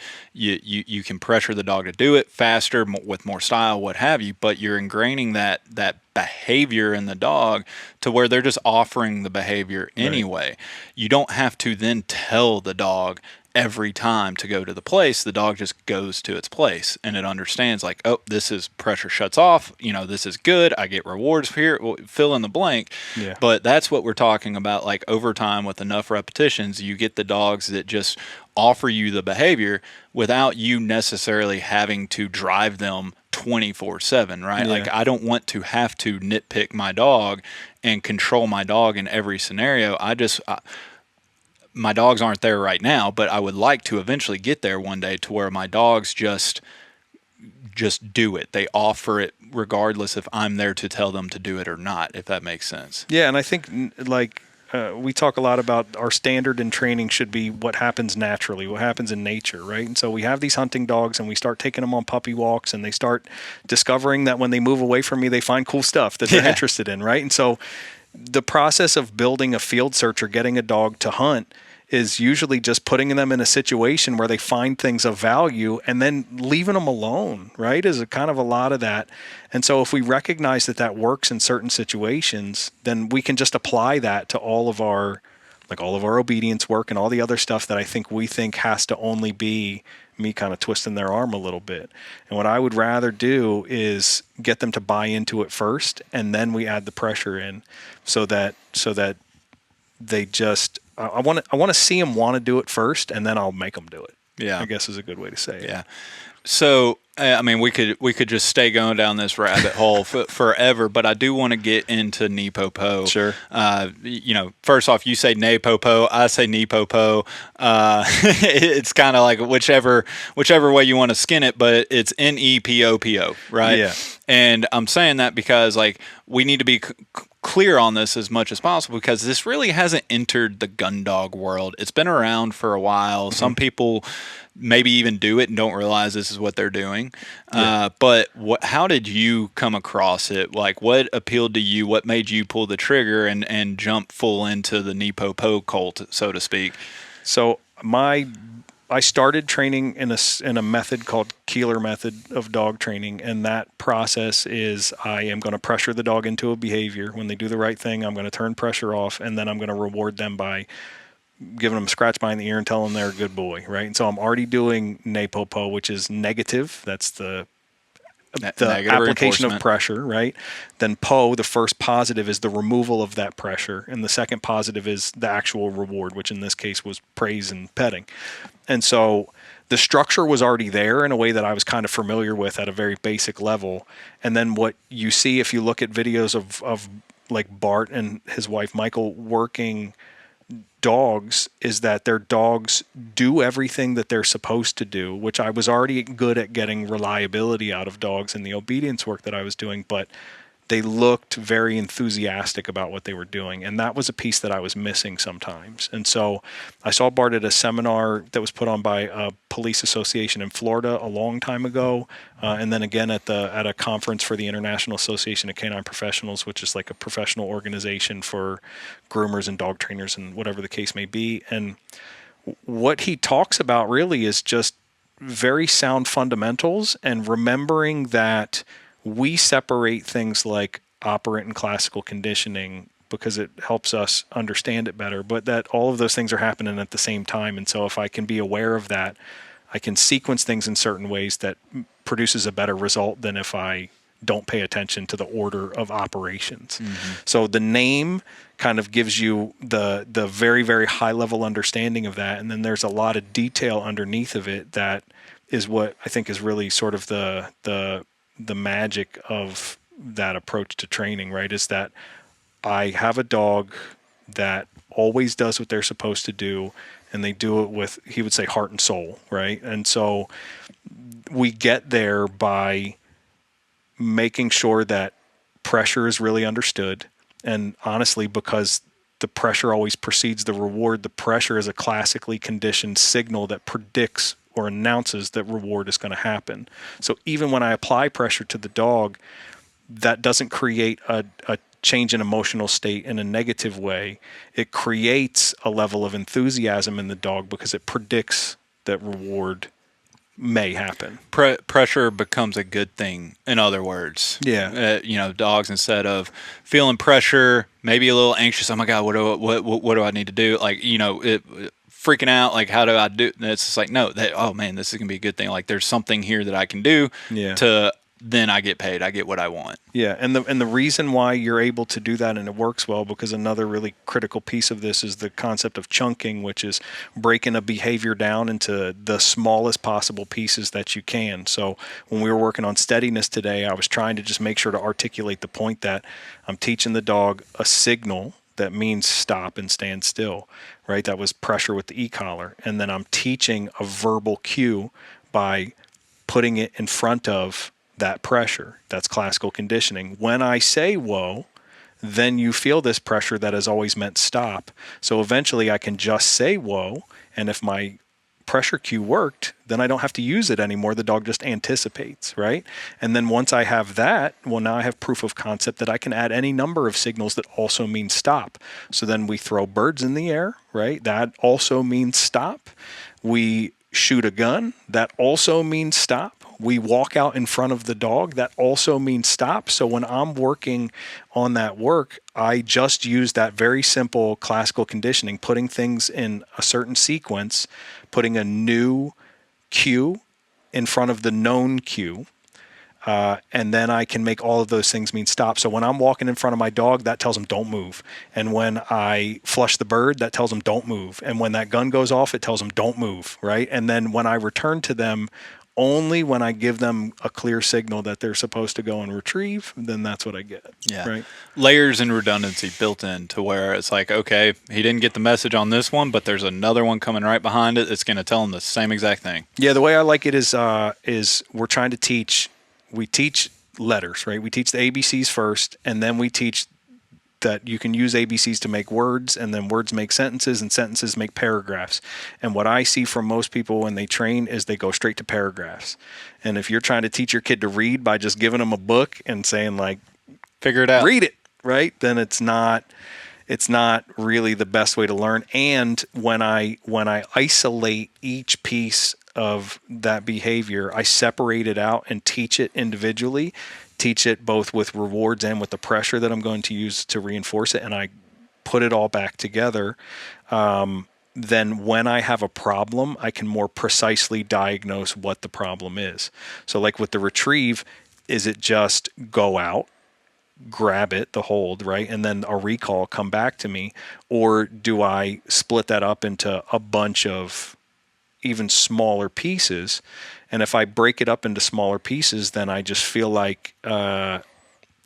pressure the dog to do it faster, with more style, what have you. But you're ingraining that behavior in the dog to where they're just offering the behavior anyway. Right. You don't have to then tell the dog every time to go to the place. The dog just goes to its place, and it understands, like, oh, this is pressure shuts off. This is good. I get rewards here. Fill in the blank. Yeah. But that's what we're talking about. Like, over time, with enough repetitions, you get the dogs that just offer you the behavior without you necessarily having to drive them 24/7, right? Yeah. Like, I don't want to have to nitpick my dog and control my dog in every scenario. My dogs aren't there right now, but I would like to eventually get there one day, to where my dogs just do it. They offer it regardless if I'm there to tell them to do it or not, if that makes sense. Yeah, and I think, we talk a lot about our standard in training should be what happens naturally, what happens in nature, right? And so we have these hunting dogs, and we start taking them on puppy walks, and they start discovering that when they move away from me, they find cool stuff that they're interested in, right? And so the process of building a field search or getting a dog to hunt is usually just putting them in a situation where they find things of value and then leaving them alone, right? Is a kind of a lot of that. And so if we recognize that that works in certain situations, then we can just apply that to all of our obedience work and all the other stuff that we think has to only be me kind of twisting their arm a little bit. And what I would rather do is get them to buy into it first, and then we add the pressure in so that they just, I want to see them want to do it first, and then I'll make them do it. Yeah, I guess is a good way to say it. Yeah. So, we could just stay going down this rabbit hole forever, but I do want to get into NePoPo. Sure. First off, you say NePoPo, I say NePoPo. It's kind of like whichever way you want to skin it, but it's NePoPo, right? Yeah. And I'm saying that because, like, we need to be clear on this as much as possible, because this really hasn't entered the gun dog world. It's been around for a while. Mm-hmm. Some people maybe even do it and don't realize this is what they're doing. Yeah. But how did you come across it? Like, what appealed to you? What made you pull the trigger and jump full into the NePoPo cult, so to speak? So I started training in a method called Keeler method of dog training, and that process is I am going to pressure the dog into a behavior. When they do the right thing, I'm going to turn pressure off, and then I'm going to reward them by giving them a scratch behind the ear and telling them they're a good boy, right? And so I'm already doing NePoPo, which is negative. That's the application of pressure, right? Then Po, the first positive, is the removal of that pressure. And the second positive is the actual reward, which in this case was praise and petting. And so the structure was already there in a way that I was kind of familiar with at a very basic level. And then what you see if you look at videos of like Bart and his wife Michael working dogs is that their dogs do everything that they're supposed to do, which I was already good at getting reliability out of dogs in the obedience work that I was doing, but they looked very enthusiastic about what they were doing. And that was a piece that I was missing sometimes. And so I saw Bart at a seminar that was put on by a police association in Florida a long time ago. And then again at a conference for the International Association of Canine Professionals, which is like a professional organization for groomers and dog trainers and whatever the case may be. And what he talks about really is just very sound fundamentals and remembering that we separate things like operant and classical conditioning because it helps us understand it better, but that all of those things are happening at the same time. And so if I can be aware of that, I can sequence things in certain ways that produces a better result than if I don't pay attention to the order of operations. Mm-hmm. So the name kind of gives you the very, very high level understanding of that. And then there's a lot of detail underneath of it that is what I think is really sort of the magic of that approach to training, right? Is that I have a dog that always does what they're supposed to do, and they do it with, he would say, heart and soul, right? And so we get there by making sure that pressure is really understood. And honestly, because the pressure always precedes the reward, the pressure is a classically conditioned signal that predicts or announces that reward is going to happen. So even when I apply pressure to the dog, that doesn't create a change in emotional state in a negative way. It creates a level of enthusiasm in the dog because it predicts that reward may happen. Pressure becomes a good thing, in other words. Yeah. Dogs, instead of feeling pressure, maybe a little anxious, oh my God, what do I need to do? Like, freaking out, like, how do I do? And it's just like, no, oh man, this is gonna be a good thing. Like, there's something here that I can do to then I get paid. I get what I want. Yeah, and the reason why you're able to do that and it works well, because another really critical piece of this is the concept of chunking, which is breaking a behavior down into the smallest possible pieces that you can. So when we were working on steadiness today, I was trying to just make sure to articulate the point that I'm teaching the dog a signal that means stop and stand still, right? That was pressure with the e-collar. And then I'm teaching a verbal cue by putting it in front of that pressure. That's classical conditioning. When I say whoa, then you feel this pressure that has always meant stop. So eventually I can just say whoa, and if my pressure cue worked, then I don't have to use it anymore. The dog just anticipates, right? And then once I have that, well, now I have proof of concept that I can add any number of signals that also mean stop. So then we throw birds in the air, right? That also means stop. We shoot a gun. That also means stop. We walk out in front of the dog. That also means stop. So when I'm working on that work, I just use that very simple classical conditioning, putting things in a certain sequence, putting a new cue in front of the known cue. And then I can make all of those things mean stop. So when I'm walking in front of my dog, that tells him don't move. And when I flush the bird, that tells him don't move. And when that gun goes off, it tells him don't move, right? And then when I return to them, only when I give them a clear signal that they're supposed to go and retrieve, then that's what I get. Yeah. Right. Layers and redundancy built in to where it's like, okay, he didn't get the message on this one, but there's another one coming right behind it that's going to tell him the same exact thing. Yeah. The way I like it is we're trying to teach, we teach letters, right? We teach the ABCs first, and then we teach that you can use ABCs to make words, and then words make sentences, and sentences make paragraphs. And what I see from most people when they train is they go straight to paragraphs. And if you're trying to teach your kid to read by just giving them a book and saying like, figure it out, read it, right? Then it's not really the best way to learn. And when I isolate each piece of that behavior, I separate it out and teach it individually, teach it both with rewards and with the pressure that I'm going to use to reinforce it, and I put it all back together. then when I have a problem, I can more precisely diagnose what the problem is. So like with the retrieve, is it just go out, grab it, the hold, right? And then a recall, come back to me? Or do I split that up into a bunch of even smaller pieces? And if I break it up into smaller pieces, then I just feel like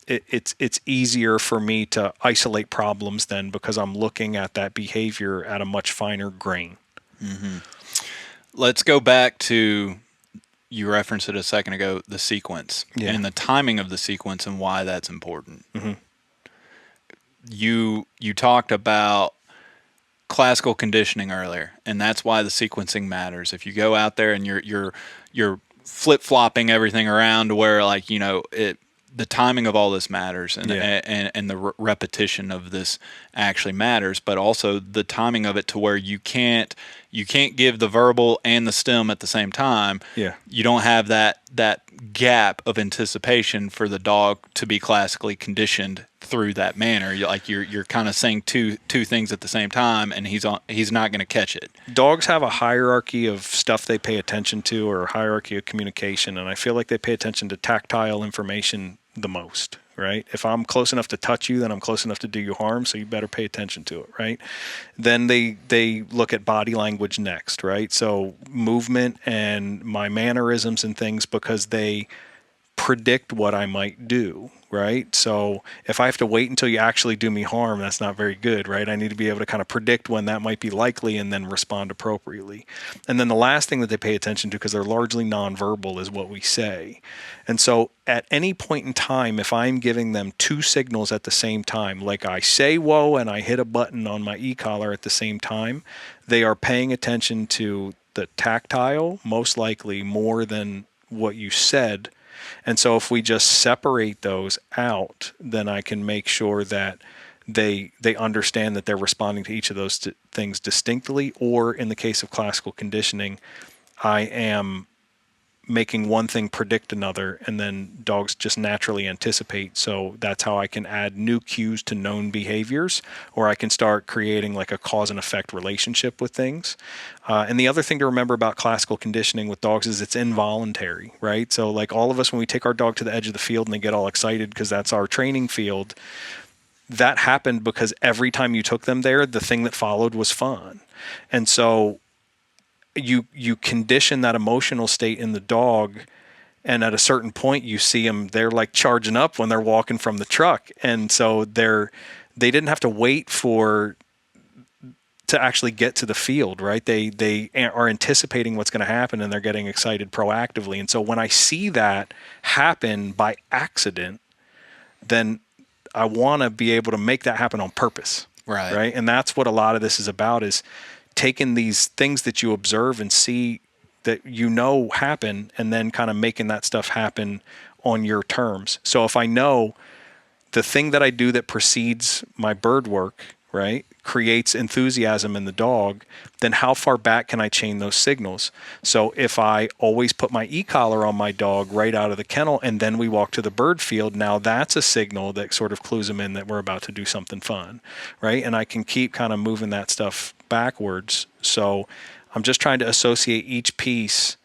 it's easier for me to isolate problems then, because I'm looking at that behavior at a much finer grain. Mm-hmm. Let's go back to, you referenced it a second ago, the sequence and the timing of the sequence and why that's important. Mm-hmm. You talked about classical conditioning earlier, and that's why the sequencing matters. If you go out there and you're flip-flopping everything around to where, like, you know, the timing of all this matters, and the repetition of this actually matters, but also the timing of it to where you can't give the verbal and the stem at the same time. Yeah. You don't have that gap of anticipation for the dog to be classically conditioned through that manner. You're kind of saying two things at the same time, and he's not going to catch it. Dogs have a hierarchy of stuff they pay attention to, or a hierarchy of communication, and I feel like they pay attention to tactile information the most, right? If I'm close enough to touch you, then I'm close enough to do you harm, so you better pay attention to it, right? Then they look at body language next, right? So movement and my mannerisms and things, because they predict what I might do, right? So if I have to wait until you actually do me harm, that's not very good, right? I need to be able to kind of predict when that might be likely and then respond appropriately. And then the last thing that they pay attention to, because they're largely nonverbal, is what we say. And so at any point in time, if I'm giving them two signals at the same time, like I say whoa and I hit a button on my e-collar at the same time, they are paying attention to the tactile, most likely, more than what you said. And so if we just separate those out, then I can make sure that they understand that they're responding to each of those things distinctly. Or in the case of classical conditioning, I am making one thing predict another, and then dogs just naturally anticipate. So that's how I can add new cues to known behaviors, or I can start creating like a cause and effect relationship with things. And the other thing to remember about classical conditioning with dogs is it's involuntary, right? So like all of us, when we take our dog to the edge of the field and they get all excited because that's our training field, that happened because every time you took them there, the thing that followed was fun. And so you condition that emotional state in the dog, and at a certain point you see them, they're like charging up when they're walking from the truck. And so they didn't have to wait to actually get to the field, right? They are anticipating what's going to happen, and they're getting excited proactively. And so when I see that happen by accident, then I want to be able to make that happen on purpose. Right. And that's what a lot of this is about, is taking these things that you observe and see that you know happen, and then kind of making that stuff happen on your terms. So if I know the thing that I do that precedes my bird work, right, creates enthusiasm in the dog, then how far back can I chain those signals? So if I always put my e-collar on my dog right out of the kennel, and then we walk to the bird field, now that's a signal that sort of clues them in that we're about to do something fun, right? And I can keep kind of moving that stuff backwards. So I'm just trying to associate each piece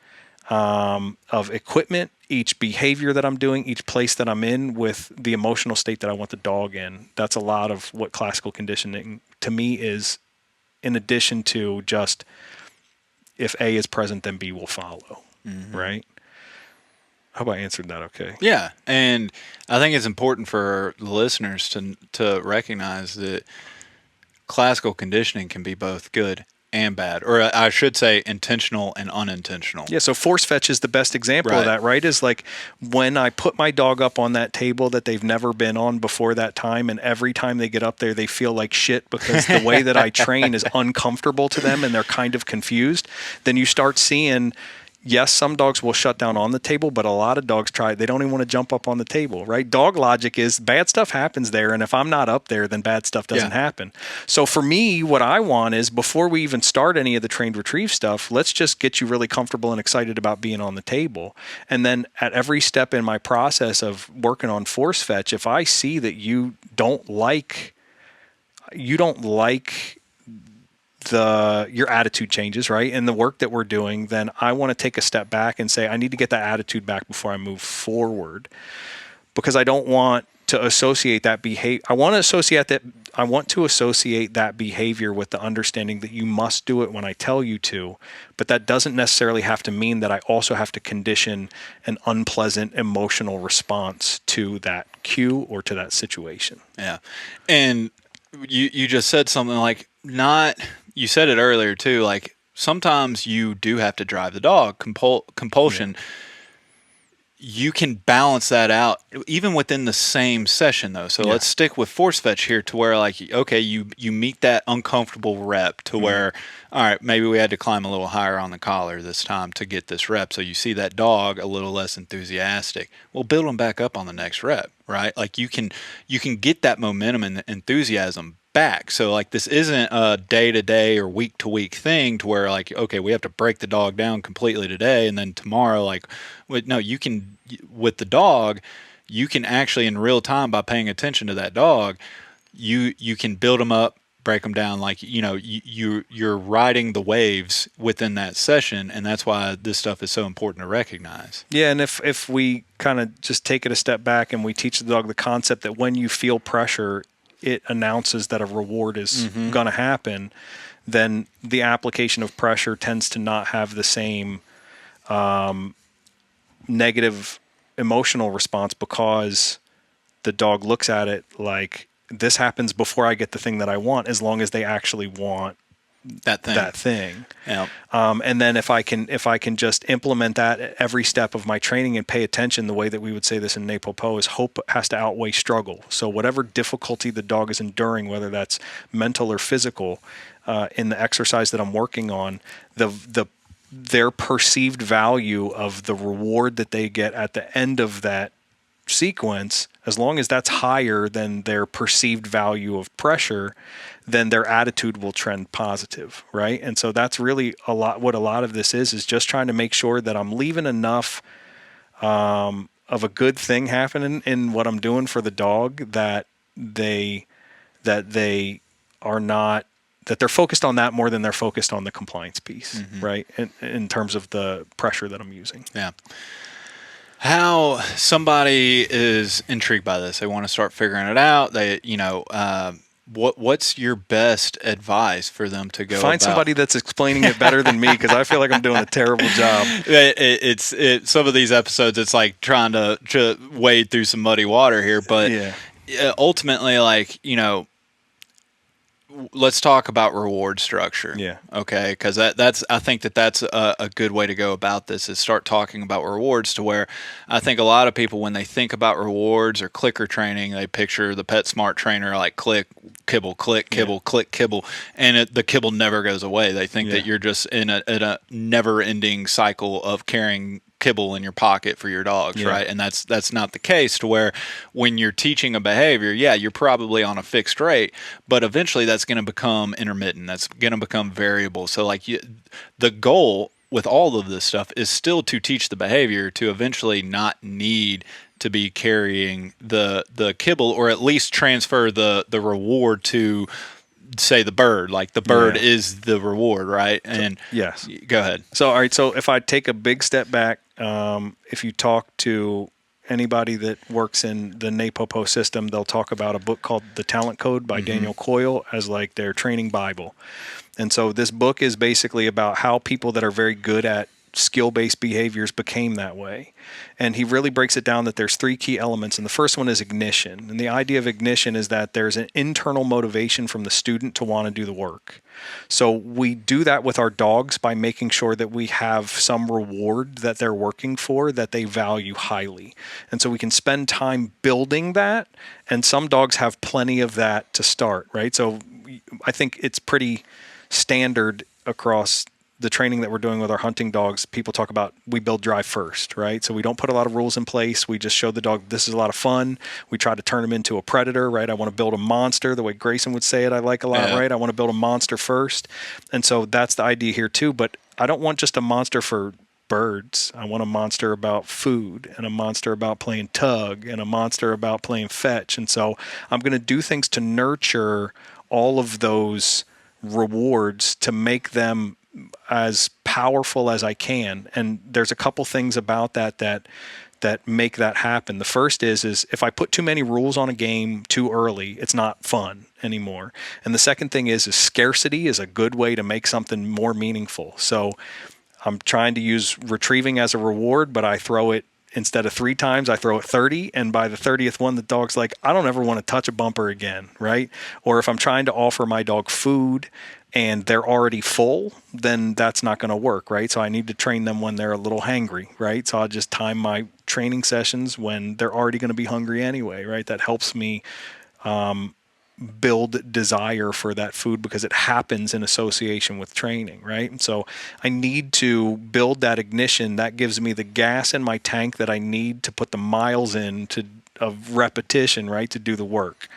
of equipment, each behavior that I'm doing, each place that I'm in, with the emotional state that I want the dog in. That's a lot of what classical conditioning to me is, in addition to just if A is present, then B will follow, right? I hope I answered that okay. Yeah, and I think it's important for the listeners to recognize that classical conditioning can be both good and bad, or I should say intentional and unintentional. Yeah, so force fetch is the best example of that, right? Is like when I put my dog up on that table that they've never been on before that time, and every time they get up there, they feel like shit because the way that I train is uncomfortable to them, and they're kind of confused. Then you start seeing, yes, some dogs will shut down on the table, but a lot of dogs they don't even want to jump up on the table, right? Dog logic is bad stuff happens there, and if I'm not up there, then bad stuff doesn't happen. So for me, what I want is, before we even start any of the trained retrieve stuff, let's just get you really comfortable and excited about being on the table. And then at every step in my process of working on force fetch, if I see that you don't like your attitude changes, right? And the work that we're doing, then I want to take a step back and say, I need to get that attitude back before I move forward, because I don't want to associate that behavior. I want to associate that behavior with the understanding that you must do it when I tell you to, but that doesn't necessarily have to mean that I also have to condition an unpleasant emotional response to that cue or to that situation. Yeah. And you just said something like, you said it earlier too, like sometimes you do have to drive the dog, compulsion. Yeah. You can balance that out even within the same session though. So let's stick with force fetch here to where like, okay, you meet that uncomfortable rep to where, all right, maybe we had to climb a little higher on the collar this time to get this rep. So you see that dog a little less enthusiastic. Well, build them back up on the next rep, right? Like you can get that momentum and enthusiasm back. So like this isn't a day-to-day or week-to-week thing to where like, okay, we have to break the dog down completely today and then tomorrow, like, no, you can, with the dog, you can actually in real time, by paying attention to that dog, you can build them up, break them down. Like, you're riding the waves within that session. And that's why this stuff is so important to recognize. Yeah. And if we kind of just take it a step back and we teach the dog the concept that when you feel pressure, it announces that a reward is going to happen, then the application of pressure tends to not have the same negative emotional response, because the dog looks at it like, this happens before I get the thing that I want, as long as they actually want that thing. Yeah. And then if I can just implement that at every step of my training and pay attention, the way that we would say this in NePoPo is hope has to outweigh struggle. So whatever difficulty the dog is enduring, whether that's mental or physical, in the exercise that I'm working on, their perceived value of the reward that they get at the end of that sequence, as long as that's higher than their perceived value of pressure, then their attitude will trend positive, right? And so that's really what a lot of this is just trying to make sure that I'm leaving enough of a good thing happening in what I'm doing for the dog, that they're focused on that more than they're focused on the compliance piece, right? In terms of the pressure that I'm using. Yeah. How somebody is intrigued by this, they want to start figuring it out. They, what's your best advice for them to go find somebody that's explaining it better than me, because I feel like I'm doing a terrible job. It's some of these episodes, it's like trying to wade through some muddy water here, but ultimately, like, let's talk about reward structure. Yeah. Okay. Because I think that's a good way to go about this, is start talking about rewards, to where I think a lot of people, when they think about rewards or clicker training, they picture the PetSmart trainer like click, kibble, click, kibble, click, kibble, and the kibble never goes away. They think that you're just in a never-ending cycle of carrying kibble in your pocket for your dogs, right? And that's not the case, to where when you're teaching a behavior, you're probably on a fixed rate, but eventually that's going to become intermittent. That's going to become variable. So like the goal with all of this stuff is still to teach the behavior to eventually not need to be carrying the kibble, or at least transfer the reward to, say, the bird. Like the bird is the reward, right? And yes, go ahead. So all right, so if I take a big step back, if you talk to anybody that works in the NePoPo system, they'll talk about a book called The Talent Code by Daniel Coyle as like their training Bible. And so this book is basically about how people that are very good at skill-based behaviors became that way. And he really breaks it down that there's three key elements. And the first one is ignition. And the idea of ignition is that there's an internal motivation from the student to want to do the work. So we do that with our dogs by making sure that we have some reward that they're working for that they value highly. And so we can spend time building that. And some dogs have plenty of that to start, right? So I think it's pretty standard across the training that we're doing with our hunting dogs. People talk about, we build drive first, right? So we don't put a lot of rules in place. We just show the dog this is a lot of fun. We try to turn him into a predator, right? I want to build a monster, the way Grayson would say it, I like a lot, right? I want to build a monster first. And so that's the idea here too. But I don't want just a monster for birds. I want a monster about food, and a monster about playing tug, and a monster about playing fetch. And so I'm going to do things to nurture all of those rewards to make them as powerful as I can. And there's a couple things about that make that happen. The first is if I put too many rules on a game too early, it's not fun anymore. And the second thing is scarcity is a good way to make something more meaningful. So I'm trying to use retrieving as a reward, but I throw it, instead of 3 times, I throw it 30. And by the 30th one, the dog's like, I don't ever want to touch a bumper again, right? Or if I'm trying to offer my dog food and they're already full, then that's not going to work, right? So I need to train them when they're a little hangry, right? So I'll just time my training sessions when they're already going to be hungry anyway, right? That helps me build desire for that food because it happens in association with training, right? And so I need to build that ignition that gives me the gas in my tank that I need to put the miles in of repetition, right, to do the work.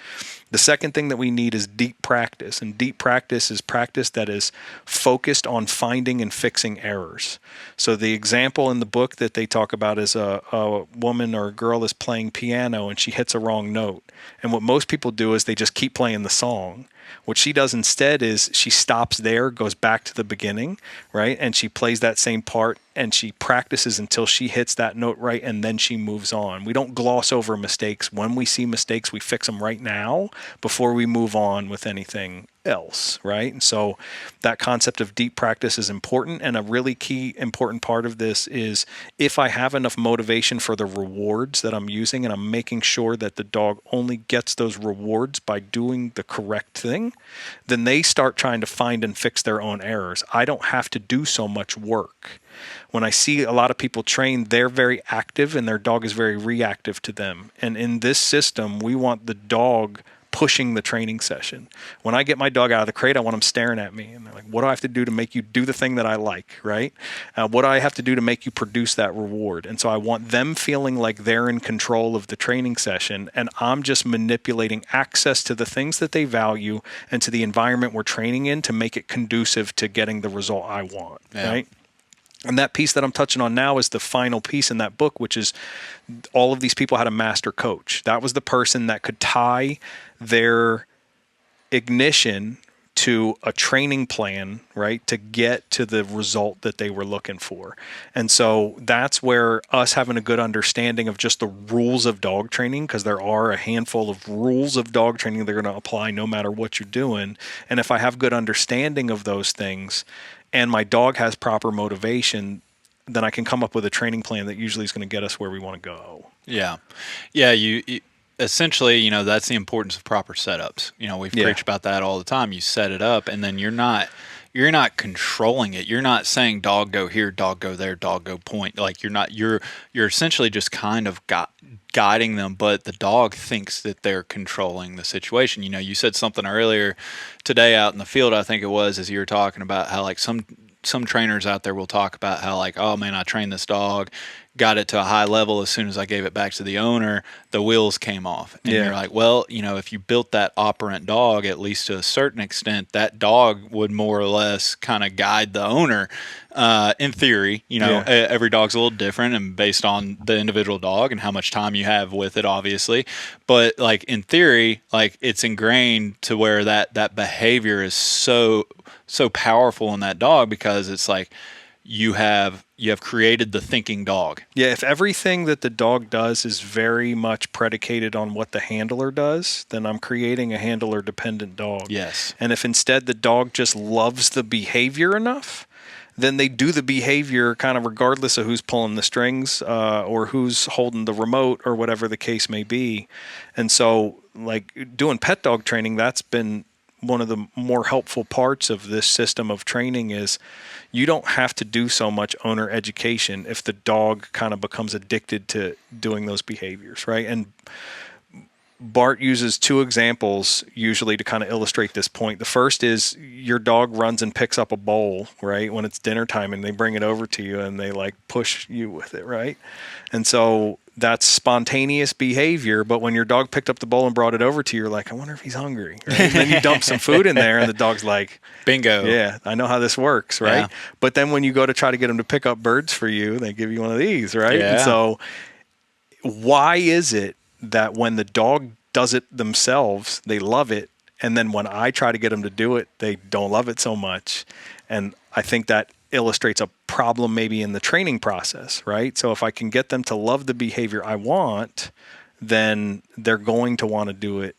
The second thing that we need is deep practice, and deep practice is practice that is focused on finding and fixing errors. So the example in the book that they talk about is a woman or a girl is playing piano and she hits a wrong note. And what most people do is they just keep playing the song. What she does instead is she stops there, goes back to the beginning, right? And she plays that same part and she practices until she hits that note right, and then she moves on. We don't gloss over mistakes. When we see mistakes, we fix them right now before we move on with anything else, right? And so that concept of deep practice is important, and a really key important part of this is if I have enough motivation for the rewards that I'm using and I'm making sure that the dog only gets those rewards by doing the correct thing, then they start trying to find and fix their own errors. I don't have to do so much work. When I see a lot of people train, they're very active and their dog is very reactive to them. And in this system, we want the dog pushing the training session. When I get my dog out of the crate, I want them staring at me. And they're like, what do I have to do to make you do the thing that I like, right? What do I have to do to make you produce that reward? And so I want them feeling like they're in control of the training session, and I'm just manipulating access to the things that they value and to the environment we're training in to make it conducive to getting the result I want, right? And that piece that I'm touching on now is the final piece in that book, which is all of these people had a master coach. That was the person that could tie their ignition to a training plan, right, to get to the result that they were looking for. And so that's where us having a good understanding of just the rules of dog training, because there are a handful of rules of dog training that are going to apply no matter what you're doing. And if I have good understanding of those things, and my dog has proper motivation, then I can come up with a training plan that usually is going to get us where we want to go. Yeah. Yeah. You essentially, that's the importance of proper setups. We've preached about that all the time. You set it up, and then you're not controlling it. You're not saying dog go here, dog go there, dog go point. Like you're essentially just kind of guiding them, but the dog thinks that they're controlling the situation. You said something earlier today out in the field, I think it was, as you were talking about how like some trainers out there will talk about how like, oh man, I trained this dog, got it to a high level. As soon as I gave it back to the owner, the wheels came off. And you're like, well, if you built that operant dog, at least to a certain extent, that dog would more or less kind of guide the owner. In theory, every dog's a little different and based on the individual dog and how much time you have with it, obviously. But like in theory, like it's ingrained to where that behavior is so powerful in that dog, because it's like you have created the thinking dog. Yeah, if everything that the dog does is very much predicated on what the handler does, then I'm creating a handler-dependent dog. Yes. And if instead the dog just loves the behavior enough, then they do the behavior kind of regardless of who's pulling the strings or who's holding the remote or whatever the case may be. And so, like, doing pet dog training, that's been one of the more helpful parts of this system of training is you don't have to do so much owner education if the dog kind of becomes addicted to doing those behaviors, right? And Bart uses 2 examples usually to kind of illustrate this point. The first is your dog runs and picks up a bowl, right, when it's dinner time, and they bring it over to you and they like push you with it, right? And so that's spontaneous behavior, but when your dog picked up the bowl and brought it over to you, you're like, I wonder if he's hungry, right? And then you dump some food in there and the dog's like, bingo. Yeah, I know how this works, right? Yeah. But then when you go to try to get them to pick up birds for you, they give you one of these, right? Yeah. And so why is it that when the dog does it themselves, they love it, And then when I try to get them to do it, they don't love it so much. And I think that illustrates a problem maybe in the training process, right? So if I can get them to love the behavior I want, then they're going to want to do it.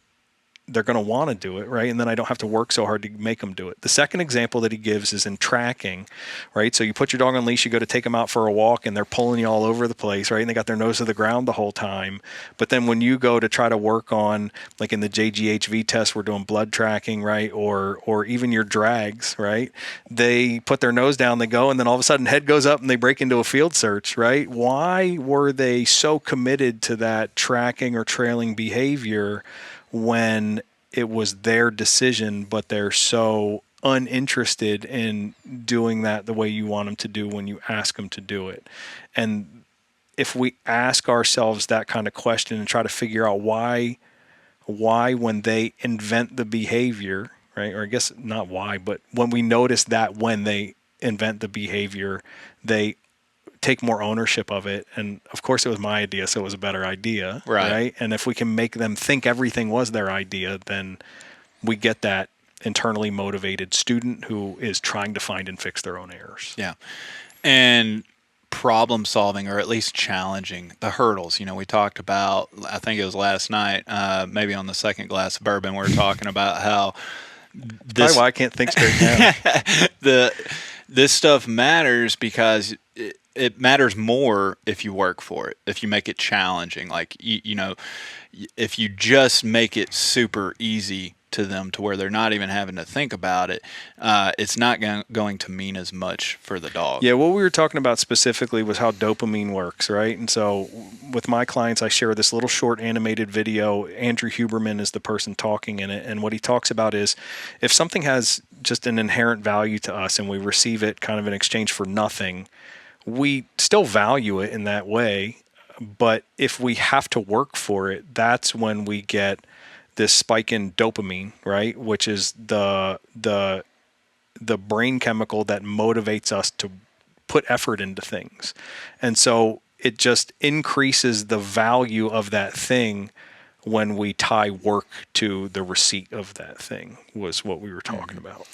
They're going to want to do it, right? And then I don't have to work so hard to make them do it. The second example that he gives is in tracking, right? So you put your dog on leash, you go to take them out for a walk, and they're pulling you all over the place, right? And they got their nose to the ground the whole time. But then when you go to try to work on, like in the JGHV test, we're doing blood tracking, right? Or even your drags, right? They put their nose down, they go, and then all of a sudden head goes up and they break into a field search, right? Why were they so committed to that tracking or trailing behavior when it was their decision, but they're so uninterested in doing that the way you want them to do when you ask them to do it? And if we ask ourselves that kind of question and try to figure out why when they invent the behavior, right? Or I guess not why, but when we notice that when they invent the behavior, they take more ownership of it. And of course it was my idea, so it was a better idea, right? And if we can make them think everything was their idea, then we get that internally motivated student who is trying to find and fix their own errors. Yeah. And problem solving, or at least challenging the hurdles. You know, we talked about, I think it was last night, maybe on the second glass of bourbon, we were talking about how this, probably why I can't think straight now. This stuff matters because it matters more if you work for it, if you make it challenging. Like, you know, if you just make it super easy to them to where they're not even having to think about it, it's not going to mean as much for the dog. Yeah, what we were talking about specifically was how dopamine works, right? And so with my clients, I share this little short animated video. Andrew Huberman is the person talking in it. And what he talks about is if something has just an inherent value to us and we receive it kind of in exchange for nothing, we still value it in that way. But if we have to work for it, that's when we get this spike in dopamine, right? Which is the brain chemical that motivates us to put effort into things. And so it just increases the value of that thing when we tie work to the receipt of that thing, was what we were talking about.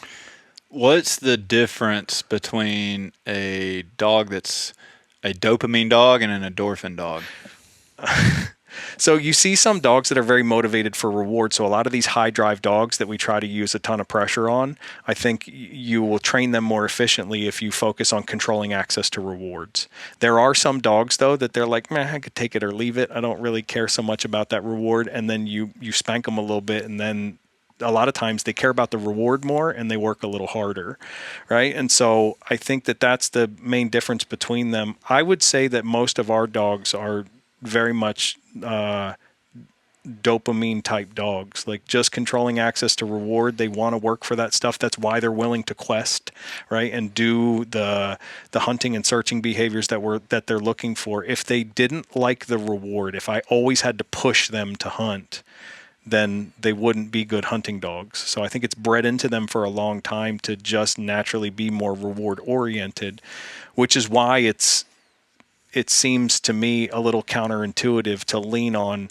What's the difference between a dog that's a dopamine dog and an endorphin dog? So you see some dogs that are very motivated for reward. So a lot of these high drive dogs that we try to use a ton of pressure on, I think you will train them more efficiently if you focus on controlling access to rewards. There are some dogs, though, that they're like, man, I could take it or leave it. I don't really care so much about that reward. And then you spank them a little bit, and then a lot of times they care about the reward more and they work a little harder, right? And so I think that that's the main difference between them. I would say that most of our dogs are very much dopamine type dogs, like just controlling access to reward. They want to work for that stuff. That's why they're willing to quest, right, and do the hunting and searching behaviors that they're looking for. If they didn't like the reward, if I always had to push them to hunt, then they wouldn't be good hunting dogs. So I think it's bred into them for a long time to just naturally be more reward oriented, which is why it seems to me a little counterintuitive to lean on,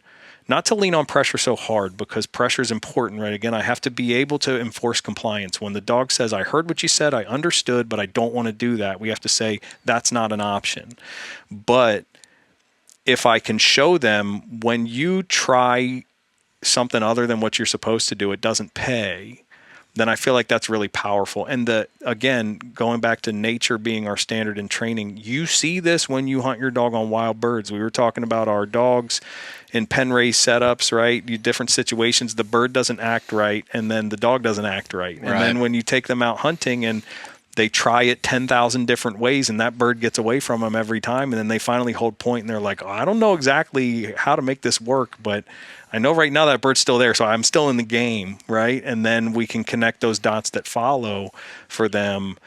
not to lean on pressure so hard, because pressure is important, right? Again, I have to be able to enforce compliance. When the dog says, I heard what you said, I understood, but I don't want to do that, we have to say that's not an option. But if I can show them when you try something other than what you're supposed to do, it doesn't pay, then I feel like that's really powerful. And again, going back to nature being our standard in training, you see this when you hunt your dog on wild birds. We were talking about our dogs in pen raised setups, right? Different situations, the bird doesn't act right, and then the dog doesn't act right. And then when you take them out hunting and they try it 10,000 different ways and that bird gets away from them every time, and then they finally hold point and they're like, oh, I don't know exactly how to make this work, but I know right now that bird's still there, so I'm still in the game, right? And then we can connect those dots that follow for them.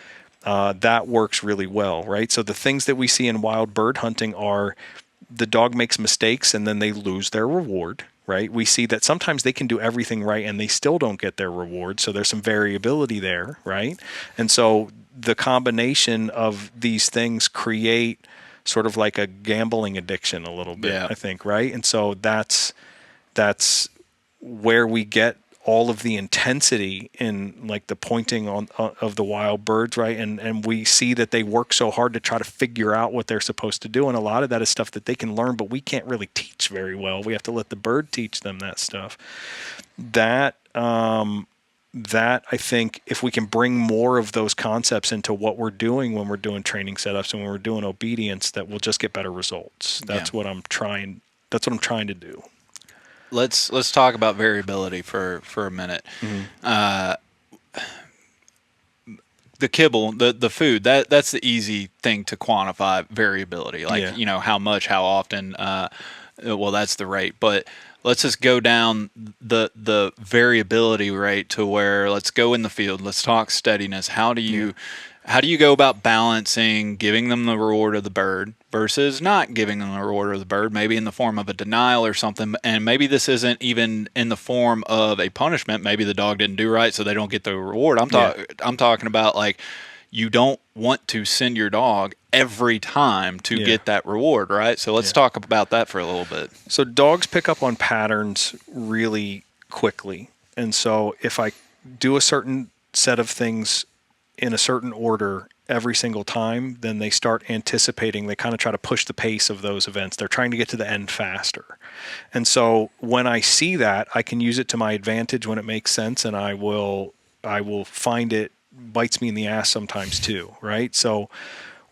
That works really well, right? So the things that we see in wild bird hunting are the dog makes mistakes and then they lose their reward, right? We see that sometimes they can do everything right and they still don't get their reward. So there's some variability there, right? And so the combination of these things create sort of like a gambling addiction a little bit, I think, right? And so that's where we get all of the intensity in like the pointing on of the wild birds, right? And we see that they work so hard to try to figure out what they're supposed to do, and a lot of that is stuff that they can learn, but we can't really teach very well. We have to let the bird teach them that stuff. That I think if we can bring more of those concepts into what we're doing when we're doing training setups and when we're doing obedience, that we'll just get better results. That's what I'm trying. That's what I'm trying to do. Let's talk about variability for a minute. Mm-hmm. The kibble, the food, that's the easy thing to quantify variability. Like, you know, how much, how often, well, that's the rate. But let's just go down the variability rate to where, let's go in the field. Let's talk steadiness. How do you go about balancing giving them the reward of the bird versus not giving them the reward of the bird, maybe in the form of a denial or something, and maybe this isn't even in the form of a punishment. Maybe the dog didn't do right, so they don't get the reward. I'm talking about, like, you don't want to send your dog every time to get that reward, right? So let's talk about that for a little bit. So dogs pick up on patterns really quickly, and so if I do a certain set of things in a certain order every single time, then they start anticipating. They kind of try to push the pace of those events. They're trying to get to the end faster. And so when I see that, I can use it to my advantage when it makes sense, and I will find it bites me in the ass sometimes too, right? So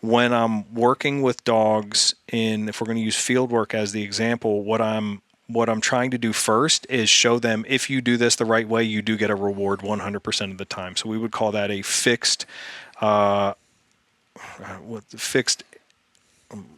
when I'm working with dogs if we're going to use field work as the example, what I'm trying to do first is show them, if you do this the right way, you do get a reward 100% of the time. So we would call that a fixed,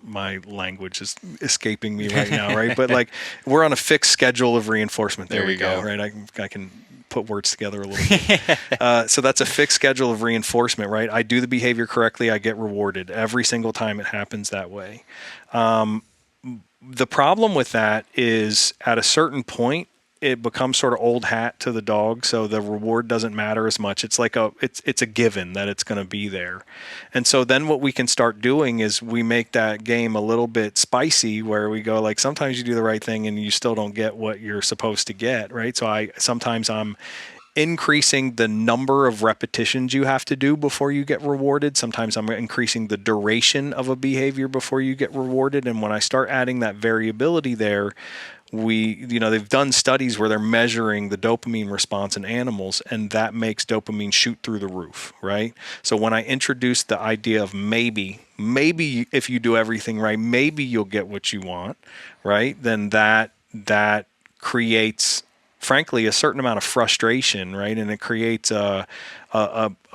my language is escaping me right now, right? But like, we're on a fixed schedule of reinforcement. There we go. Right? I can put words together a little bit. So that's a fixed schedule of reinforcement, right? I do the behavior correctly, I get rewarded every single time it happens that way. The problem with that is at a certain point, it becomes sort of old hat to the dog, so the reward doesn't matter as much. It's like it's a given that it's going to be there. And so then what we can start doing is we make that game a little bit spicy, where we go, like, sometimes you do the right thing and you still don't get what you're supposed to get, right? So sometimes I'm increasing the number of repetitions you have to do before you get rewarded. Sometimes I'm increasing the duration of a behavior before you get rewarded. And when I start adding that variability there, they've done studies where they're measuring the dopamine response in animals, and that makes dopamine shoot through the roof, right? So when I introduce the idea of maybe if you do everything right, maybe you'll get what you want, right? Then that creates, frankly, a certain amount of frustration, right? And it creates a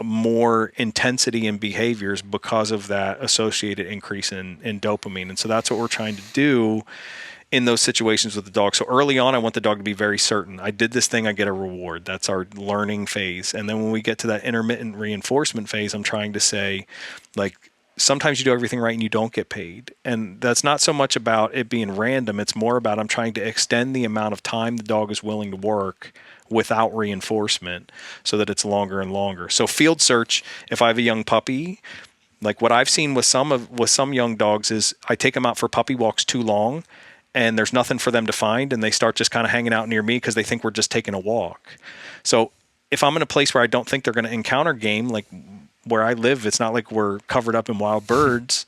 more intensity in behaviors because of that associated increase in dopamine. And so that's what we're trying to do in those situations with the dog. So early on, I want the dog to be very certain. I did this thing, I get a reward. That's our learning phase. And then when we get to that intermittent reinforcement phase, I'm trying to say, like, sometimes you do everything right and you don't get paid. And that's not so much about it being random. It's more about I'm trying to extend the amount of time the dog is willing to work without reinforcement so that it's longer and longer. So field search, if I have a young puppy, like what I've seen with some young dogs is I take them out for puppy walks too long, and there's nothing for them to find, and they start just kind of hanging out near me because they think we're just taking a walk. So if I'm in a place where I don't think they're going to encounter game, like where I live, it's not like we're covered up in wild birds,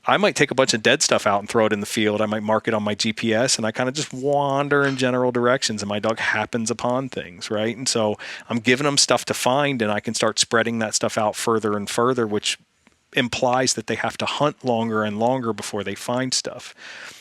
I might take a bunch of dead stuff out and throw it in the field. I might mark it on my GPS, and I kind of just wander in general directions, and my dog happens upon things, right? And so I'm giving them stuff to find, and I can start spreading that stuff out further and further, which implies that they have to hunt longer and longer before they find stuff.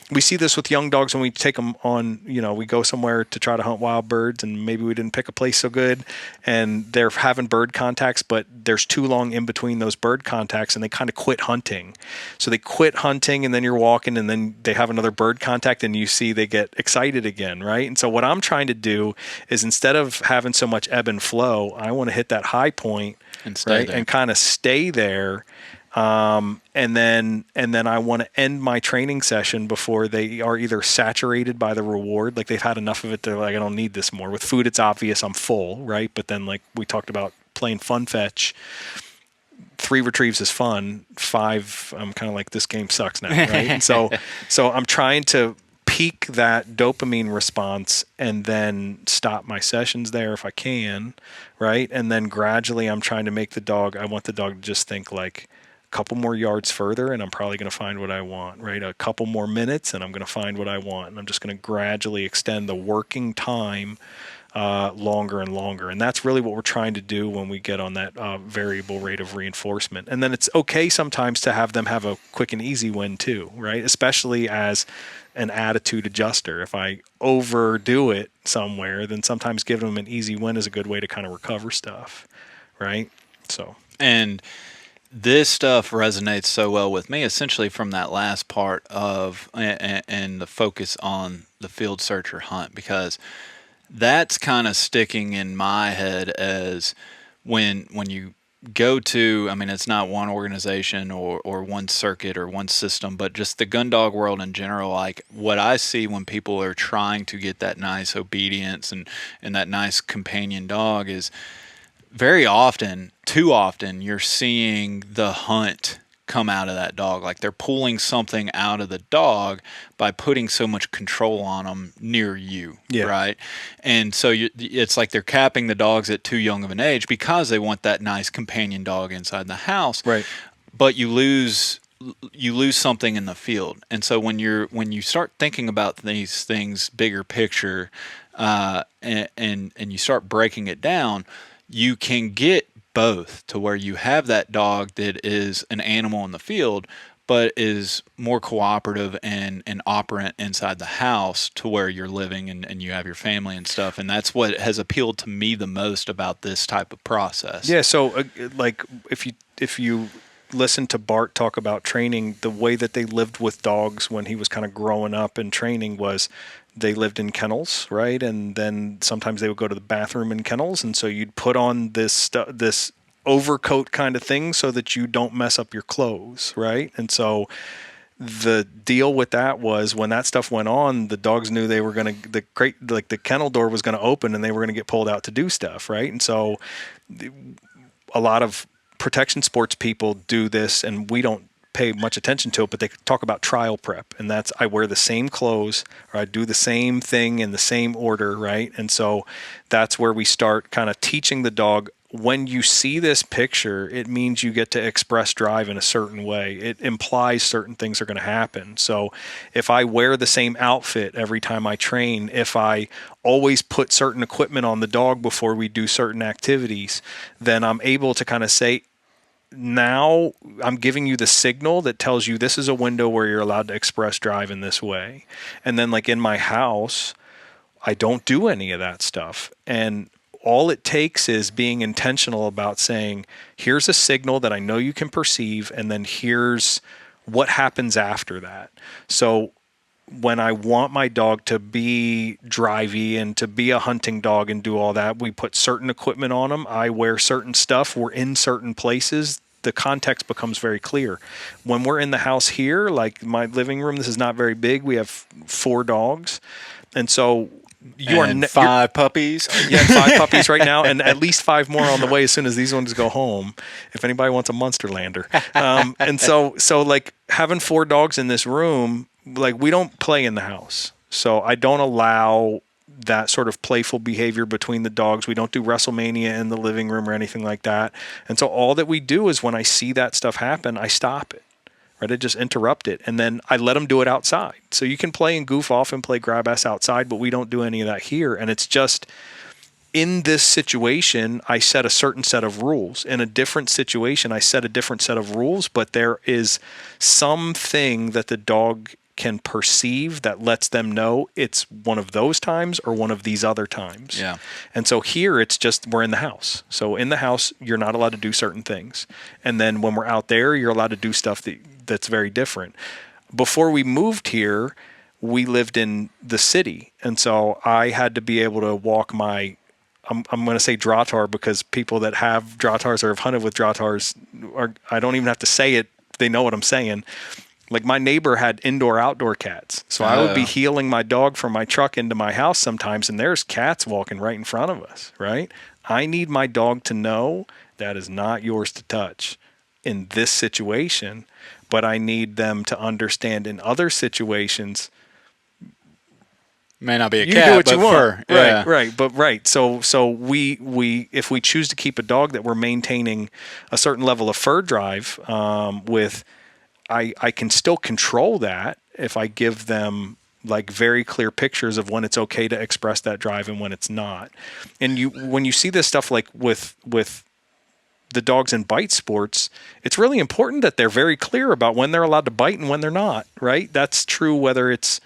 We see this with young dogs when we take them on, we go somewhere to try to hunt wild birds, and maybe we didn't pick a place so good, and they're having bird contacts, but there's too long in between those bird contacts, and they kind of quit hunting. So they quit hunting, and then you're walking, and then they have another bird contact, and you see they get excited again, right? And so what I'm trying to do is, instead of having so much ebb and flow, I want to hit that high point, and stay right, there, and kind of stay there. And then I want to end my training session before they are either saturated by the reward, like they've had enough of it, they're like, I don't need this more. With food, it's obvious I'm full, right? But then, like we talked about playing fun fetch, 3 retrieves is fun. 5, I'm kind of like, this game sucks now, right? And so I'm trying to peak that dopamine response and then stop my sessions there if I can, right? And then gradually I'm trying to make the dog, I want the dog to just think like a couple more yards further and I'm probably going to find what I want, right? A couple more minutes and I'm going to find what I want. And I'm just going to gradually extend the working time longer and longer. And that's really what we're trying to do when we get on that variable rate of reinforcement. And then it's okay sometimes to have them have a quick and easy win too, right? Especially as an attitude adjuster. If I overdo it somewhere, then sometimes giving them an easy win is a good way to kind of recover stuff, right? So. And this stuff resonates so well with me, essentially from that last part of and the focus on the field search or hunt, because that's kind of sticking in my head as when you go to, I mean, it's not one organization or one circuit or one system, but just the gun dog world in general. Like what I see when people are trying to get that nice obedience and that nice companion dog is very often, too often, you're seeing the hunt come out of that dog. Like they're pulling something out of the dog by putting so much control on them near you, right? And so it's like they're capping the dogs at too young of an age because they want that nice companion dog inside the house. Right. But you lose something in the field. And so when you start thinking about these things bigger picture, and you start breaking it down, you can get both to where you have that dog that is an animal in the field, but is more cooperative and operant inside the house to where you're living and you have your family and stuff. And that's what has appealed to me the most about this type of process. Yeah. So like if you listen to Bart talk about training, the way that they lived with dogs when he was kind of growing up and training was they lived in kennels, right? And then sometimes they would go to the bathroom in kennels. And so you'd put on this overcoat kind of thing so that you don't mess up your clothes, right? And so the deal with that was when that stuff went on, the dogs knew they were going to, the kennel door was going to open and they were going to get pulled out to do stuff, right? And so a lot of protection sports people do this, and we don't pay much attention to it, but they talk about trial prep, and that's I wear the same clothes or I do the same thing in the same order, right? And so that's where we start kind of teaching the dog, when you see this picture, it means you get to express drive in a certain way. It implies certain things are going to happen. So if I wear the same outfit every time I train, if I always put certain equipment on the dog before we do certain activities, then I'm able to kind of say, now I'm giving you the signal that tells you this is a window where you're allowed to express drive in this way. And then like in my house, I don't do any of that stuff. And all it takes is being intentional about saying, here's a signal that I know you can perceive, and then here's what happens after that. So when I want my dog to be drivey and to be a hunting dog and do all that, we put certain equipment on them. I wear certain stuff. We're in certain places. The context becomes very clear. When we're in the house here, like my living room, this is not very big. We have 4 dogs. And so five puppies. Yeah, 5 puppies right now, and at least 5 more on the way as soon as these ones go home. If anybody wants a Munsterlander, and so like having 4 dogs in this room, like we don't play in the house, so I don't allow that sort of playful behavior between the dogs. We don't do WrestleMania in the living room or anything like that. And so all that we do is when I see that stuff happen, I stop it. Right, I just interrupt it, and then I let them do it outside. So you can play and goof off and play grab ass outside, but we don't do any of that here. And it's just in this situation, I set a certain set of rules. In a different situation, I set a different set of rules, but there is something that the dog can perceive that lets them know it's one of those times or one of these other times. Yeah. And so here it's just we're in the house. So in the house, you're not allowed to do certain things. And then when we're out there, you're allowed to do stuff that's very different. Before we moved here, we lived in the city. And so I had to be able to walk my I'm going to say Dratar because people that have Dratars or have hunted with Dratars I don't even have to say it. They know what I'm saying. Like my neighbor had indoor-outdoor cats. So I would be heeling my dog from my truck into my house sometimes, and there's cats walking right in front of us, right? I need my dog to know that is not yours to touch in this situation, but I need them to understand in other situations, May not be a you cat, do what but you want. fur. Yeah. Right. So we if we choose to keep a dog that we're maintaining a certain level of fur drive, I can still control that if I give them like very clear pictures of when it's okay to express that drive and when it's not. And when you see this stuff like with the dogs in bite sports, it's really important that they're very clear about when they're allowed to bite and when they're not, right? That's true whether it's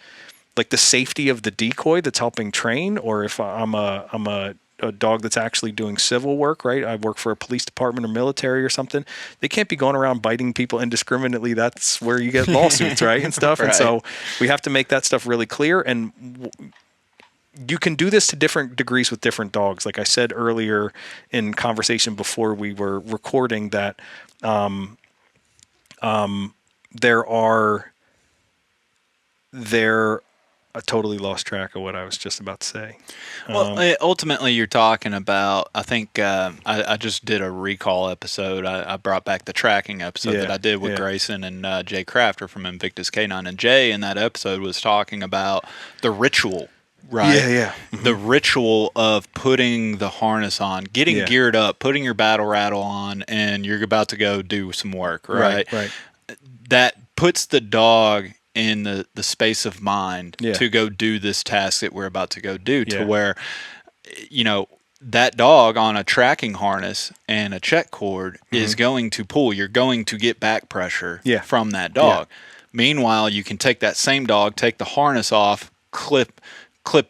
like the safety of the decoy that's helping train, or if I'm a dog that's actually doing civil work, right? I work for a police department or military or something. They can't be going around biting people indiscriminately. That's where you get lawsuits, right? And stuff. Right. And so we have to make that stuff really clear. And you can do this to different degrees with different dogs. Like I said earlier in conversation before we were recording that I totally lost track of what I was just about to say. Well, ultimately, you're talking about, I think I just did a recall episode. I brought back the tracking episode that I did with Grayson and Jay Crafter from Invictus K9. And Jay in that episode was talking about the ritual, right? Yeah. Mm-hmm. The ritual of putting the harness on, getting geared up, putting your battle rattle on, and you're about to go do some work, right? Right. That puts the dog in the space of mind to go do this task that we're about to go do, to where, that dog on a tracking harness and a check cord is going to pull. You're going to get back pressure from that dog. Meanwhile, you can take that same dog, take the harness off, clip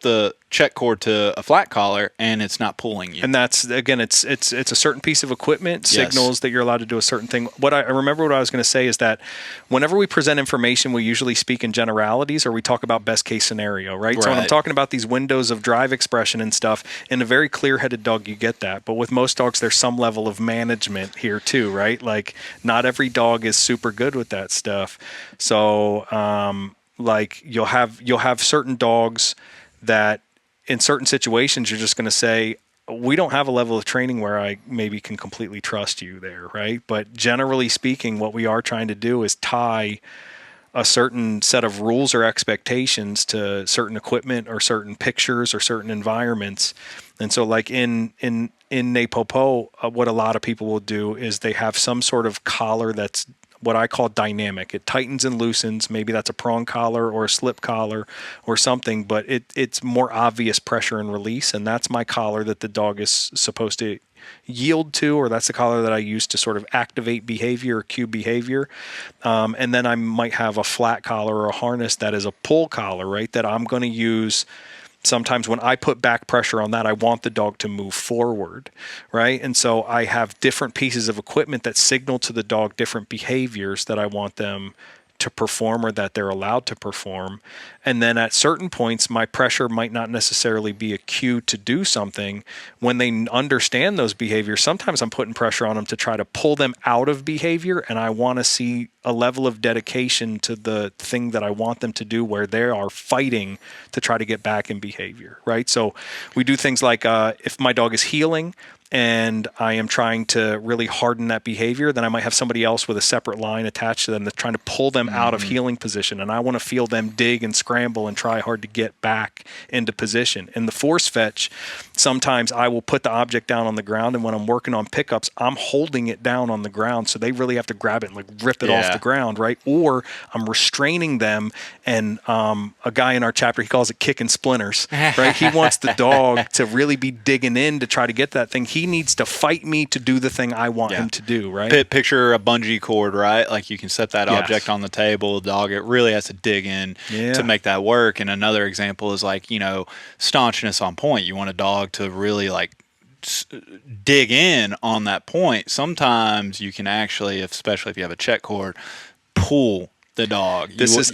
the check cord to a flat collar, and it's not pulling you. And that's, again, it's a certain piece of equipment, signals that you're allowed to do a certain thing. I remember what I was going to say is that whenever we present information, we usually speak in generalities, or we talk about best case scenario, right? So when I'm talking about these windows of drive expression and stuff, in a very clear-headed dog, you get that. But with most dogs, there's some level of management here too, right? Like not every dog is super good with that stuff. So like you'll have certain dogs that in certain situations, you're just going to say, we don't have a level of training where I maybe can completely trust you there, right? But generally speaking, what we are trying to do is tie a certain set of rules or expectations to certain equipment or certain pictures or certain environments. And so like in NePoPo, what a lot of people will do is they have some sort of collar that's what I call dynamic. It tightens and loosens. Maybe that's a prong collar or a slip collar or something, but it's more obvious pressure and release. And that's my collar that the dog is supposed to yield to, or that's the collar that I use to sort of activate behavior or cue behavior. And then I might have a flat collar or a harness that is a pull collar, right? That I'm going to use. Sometimes when I put back pressure on that, I want the dog to move forward, right? And so I have different pieces of equipment that signal to the dog different behaviors that I want them to perform or that they're allowed to perform. And then at certain points, my pressure might not necessarily be a cue to do something. When they understand those behaviors, sometimes I'm putting pressure on them to try to pull them out of behavior, and I want to see a level of dedication to the thing that I want them to do where they are fighting to try to get back in behavior, right? So we do things like if my dog is healing, and I am trying to really harden that behavior, then I might have somebody else with a separate line attached to them that's trying to pull them out of healing position. And I want to feel them dig and scramble and try hard to get back into position. In the force fetch, sometimes I will put the object down on the ground, and when I'm working on pickups, I'm holding it down on the ground, so they really have to grab it and like rip it off the ground, right? Or I'm restraining them, and a guy in our chapter, he calls it kicking splinters, right? He wants the dog to really be digging in to try to get that thing. He needs to fight me to do the thing I want him to do, right? Picture a bungee cord, right? Like you can set that object on the table. The dog, it really has to dig in to make that work. And another example is like, staunchness on point. You want a dog to really like dig in on that point. Sometimes you can actually, especially if you have a check cord, pull the dog.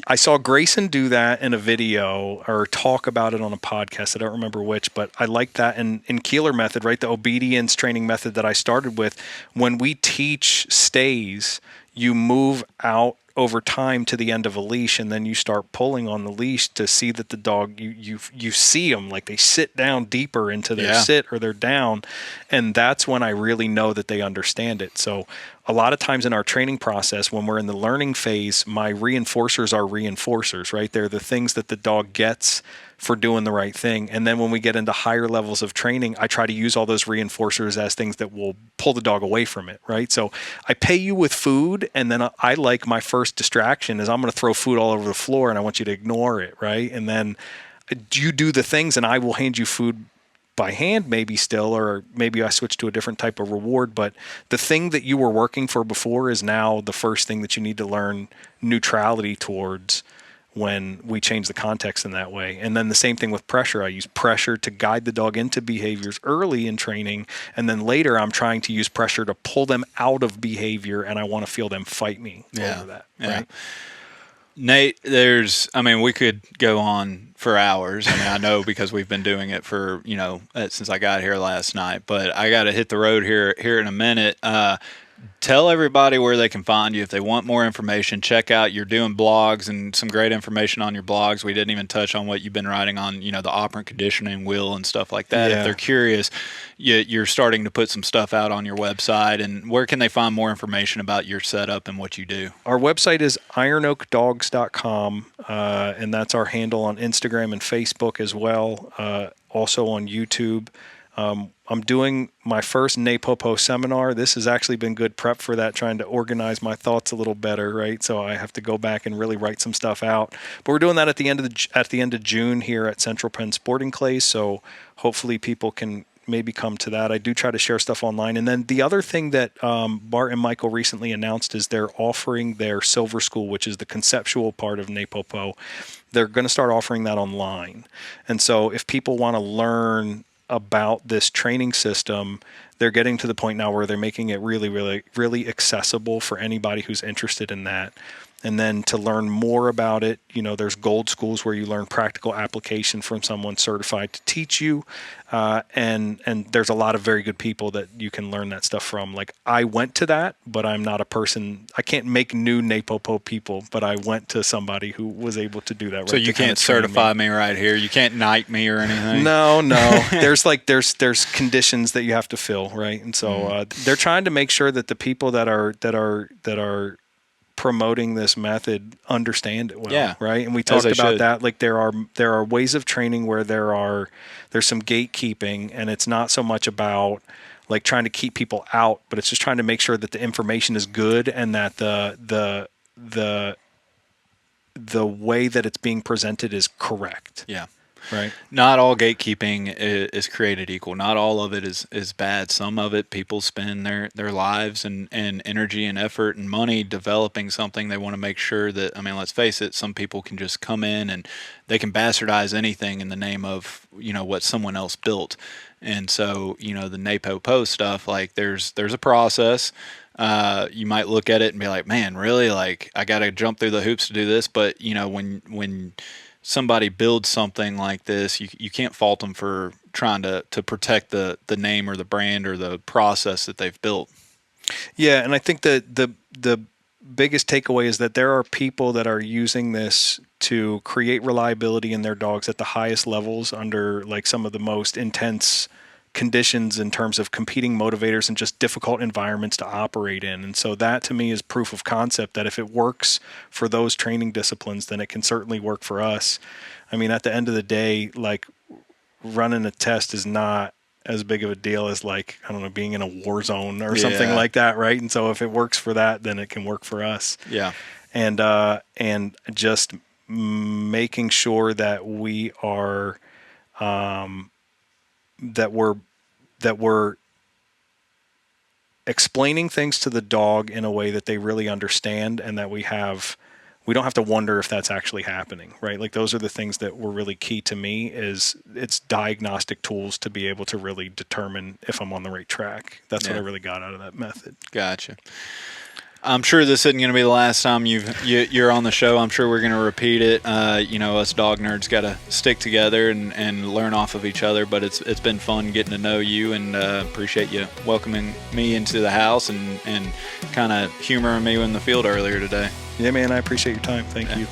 I saw Grayson do that in a video or talk about it on a podcast. I don't remember which, but I like that in Keeler method, right? The obedience training method that I started with. When we teach stays, you move out over time to the end of a leash, and then you start pulling on the leash to see that the dog, you see them, like they sit down deeper into their sit or their down, and that's when I really know that they understand it. So a lot of times in our training process, when we're in the learning phase, my reinforcers are reinforcers, right? They're the things that the dog gets for doing the right thing. And then when we get into higher levels of training, I try to use all those reinforcers as things that will pull the dog away from it, right? So I pay you with food, and then I like my first distraction is I'm going to throw food all over the floor and I want you to ignore it, right? And then you do the things and I will hand you food by hand maybe still, or maybe I switch to a different type of reward. But the thing that you were working for before is now the first thing that you need to learn neutrality towards when we change the context in that way. And then the same thing with pressure. I use pressure to guide the dog into behaviors early in training. And then later I'm trying to use pressure to pull them out of behavior, and I want to feel them fight me over that. Yeah. Right. Nate, we could go on for hours. I know because we've been doing it for, since I got here last night, but I got to hit the road here in a minute. Tell everybody where they can find you if they want more information. Check out, you're doing blogs and some great information on your blogs. We didn't even touch on what you've been writing on, the operant conditioning wheel and stuff like that. Yeah. If they're curious, you're starting to put some stuff out on your website. And where can they find more information about your setup and what you do? Our website is ironoakdogs.com, and that's our handle on Instagram and Facebook as well, also on YouTube. I'm doing my first NePoPo seminar. This has actually been good prep for that, trying to organize my thoughts a little better, right? So I have to go back and really write some stuff out. But we're doing that at the end of June here at Central Penn Sporting Clays. So hopefully people can maybe come to that. I do try to share stuff online. And then the other thing that Bart and Michael recently announced is they're offering their Silver School, which is the conceptual part of NePoPo. They're going to start offering that online. And so if people want to learn about this training system, they're getting to the point now where they're making it really, really, really accessible for anybody who's interested in that. And then to learn more about it, there's gold schools where you learn practical application from someone certified to teach you. And there's a lot of very good people that you can learn that stuff from. Like I went to that, but I'm not a person, I can't make new NePoPo people, but I went to somebody who was able to do that. Right, so you can't certify me right here. You can't knight me or anything. No. there's conditions that you have to fill, right? And so they're trying to make sure that the people that are promoting this method understand it well, right? And we talked about that. Like there are ways of training where there's some gatekeeping, and it's not so much about like trying to keep people out, but it's just trying to make sure that the information is good and that the way that it's being presented is correct. Yeah. Right. Not all gatekeeping is created equal. Not all of it is bad. Some of it, people spend their lives and energy and effort and money developing something. They want to make sure that, let's face it, some people can just come in and they can bastardize anything in the name of, what someone else built. And so, the NePoPo stuff, like there's a process. You might look at it and be like, man, really? Like I got to jump through the hoops to do this. But, when somebody builds something like this, you can't fault them for trying to protect the name or the brand or the process that they've built. Yeah, and I think that the biggest takeaway is that there are people that are using this to create reliability in their dogs at the highest levels under like some of the most intense conditions in terms of competing motivators and just difficult environments to operate in. And so that to me is proof of concept that if it works for those training disciplines, then it can certainly work for us. At the end of the day, like running a test is not as big of a deal as like, I don't know, being in a war zone or something like that. Right. And so if it works for that, then it can work for us. Yeah. And just making sure that we are, that we're explaining things to the dog in a way that they really understand, and that we don't have to wonder if that's actually happening, right? Like those are the things that were really key to me. Is it's diagnostic tools to be able to really determine if I'm on the right track. That's what I really got out of that method. Gotcha. I'm sure this isn't going to be the last time you're on the show. I'm sure we're going to repeat it. Us dog nerds got to stick together and learn off of each other. But it's been fun getting to know you, and appreciate you welcoming me into the house and kind of humoring me in the field earlier today. Yeah, man, I appreciate your time. Thank you.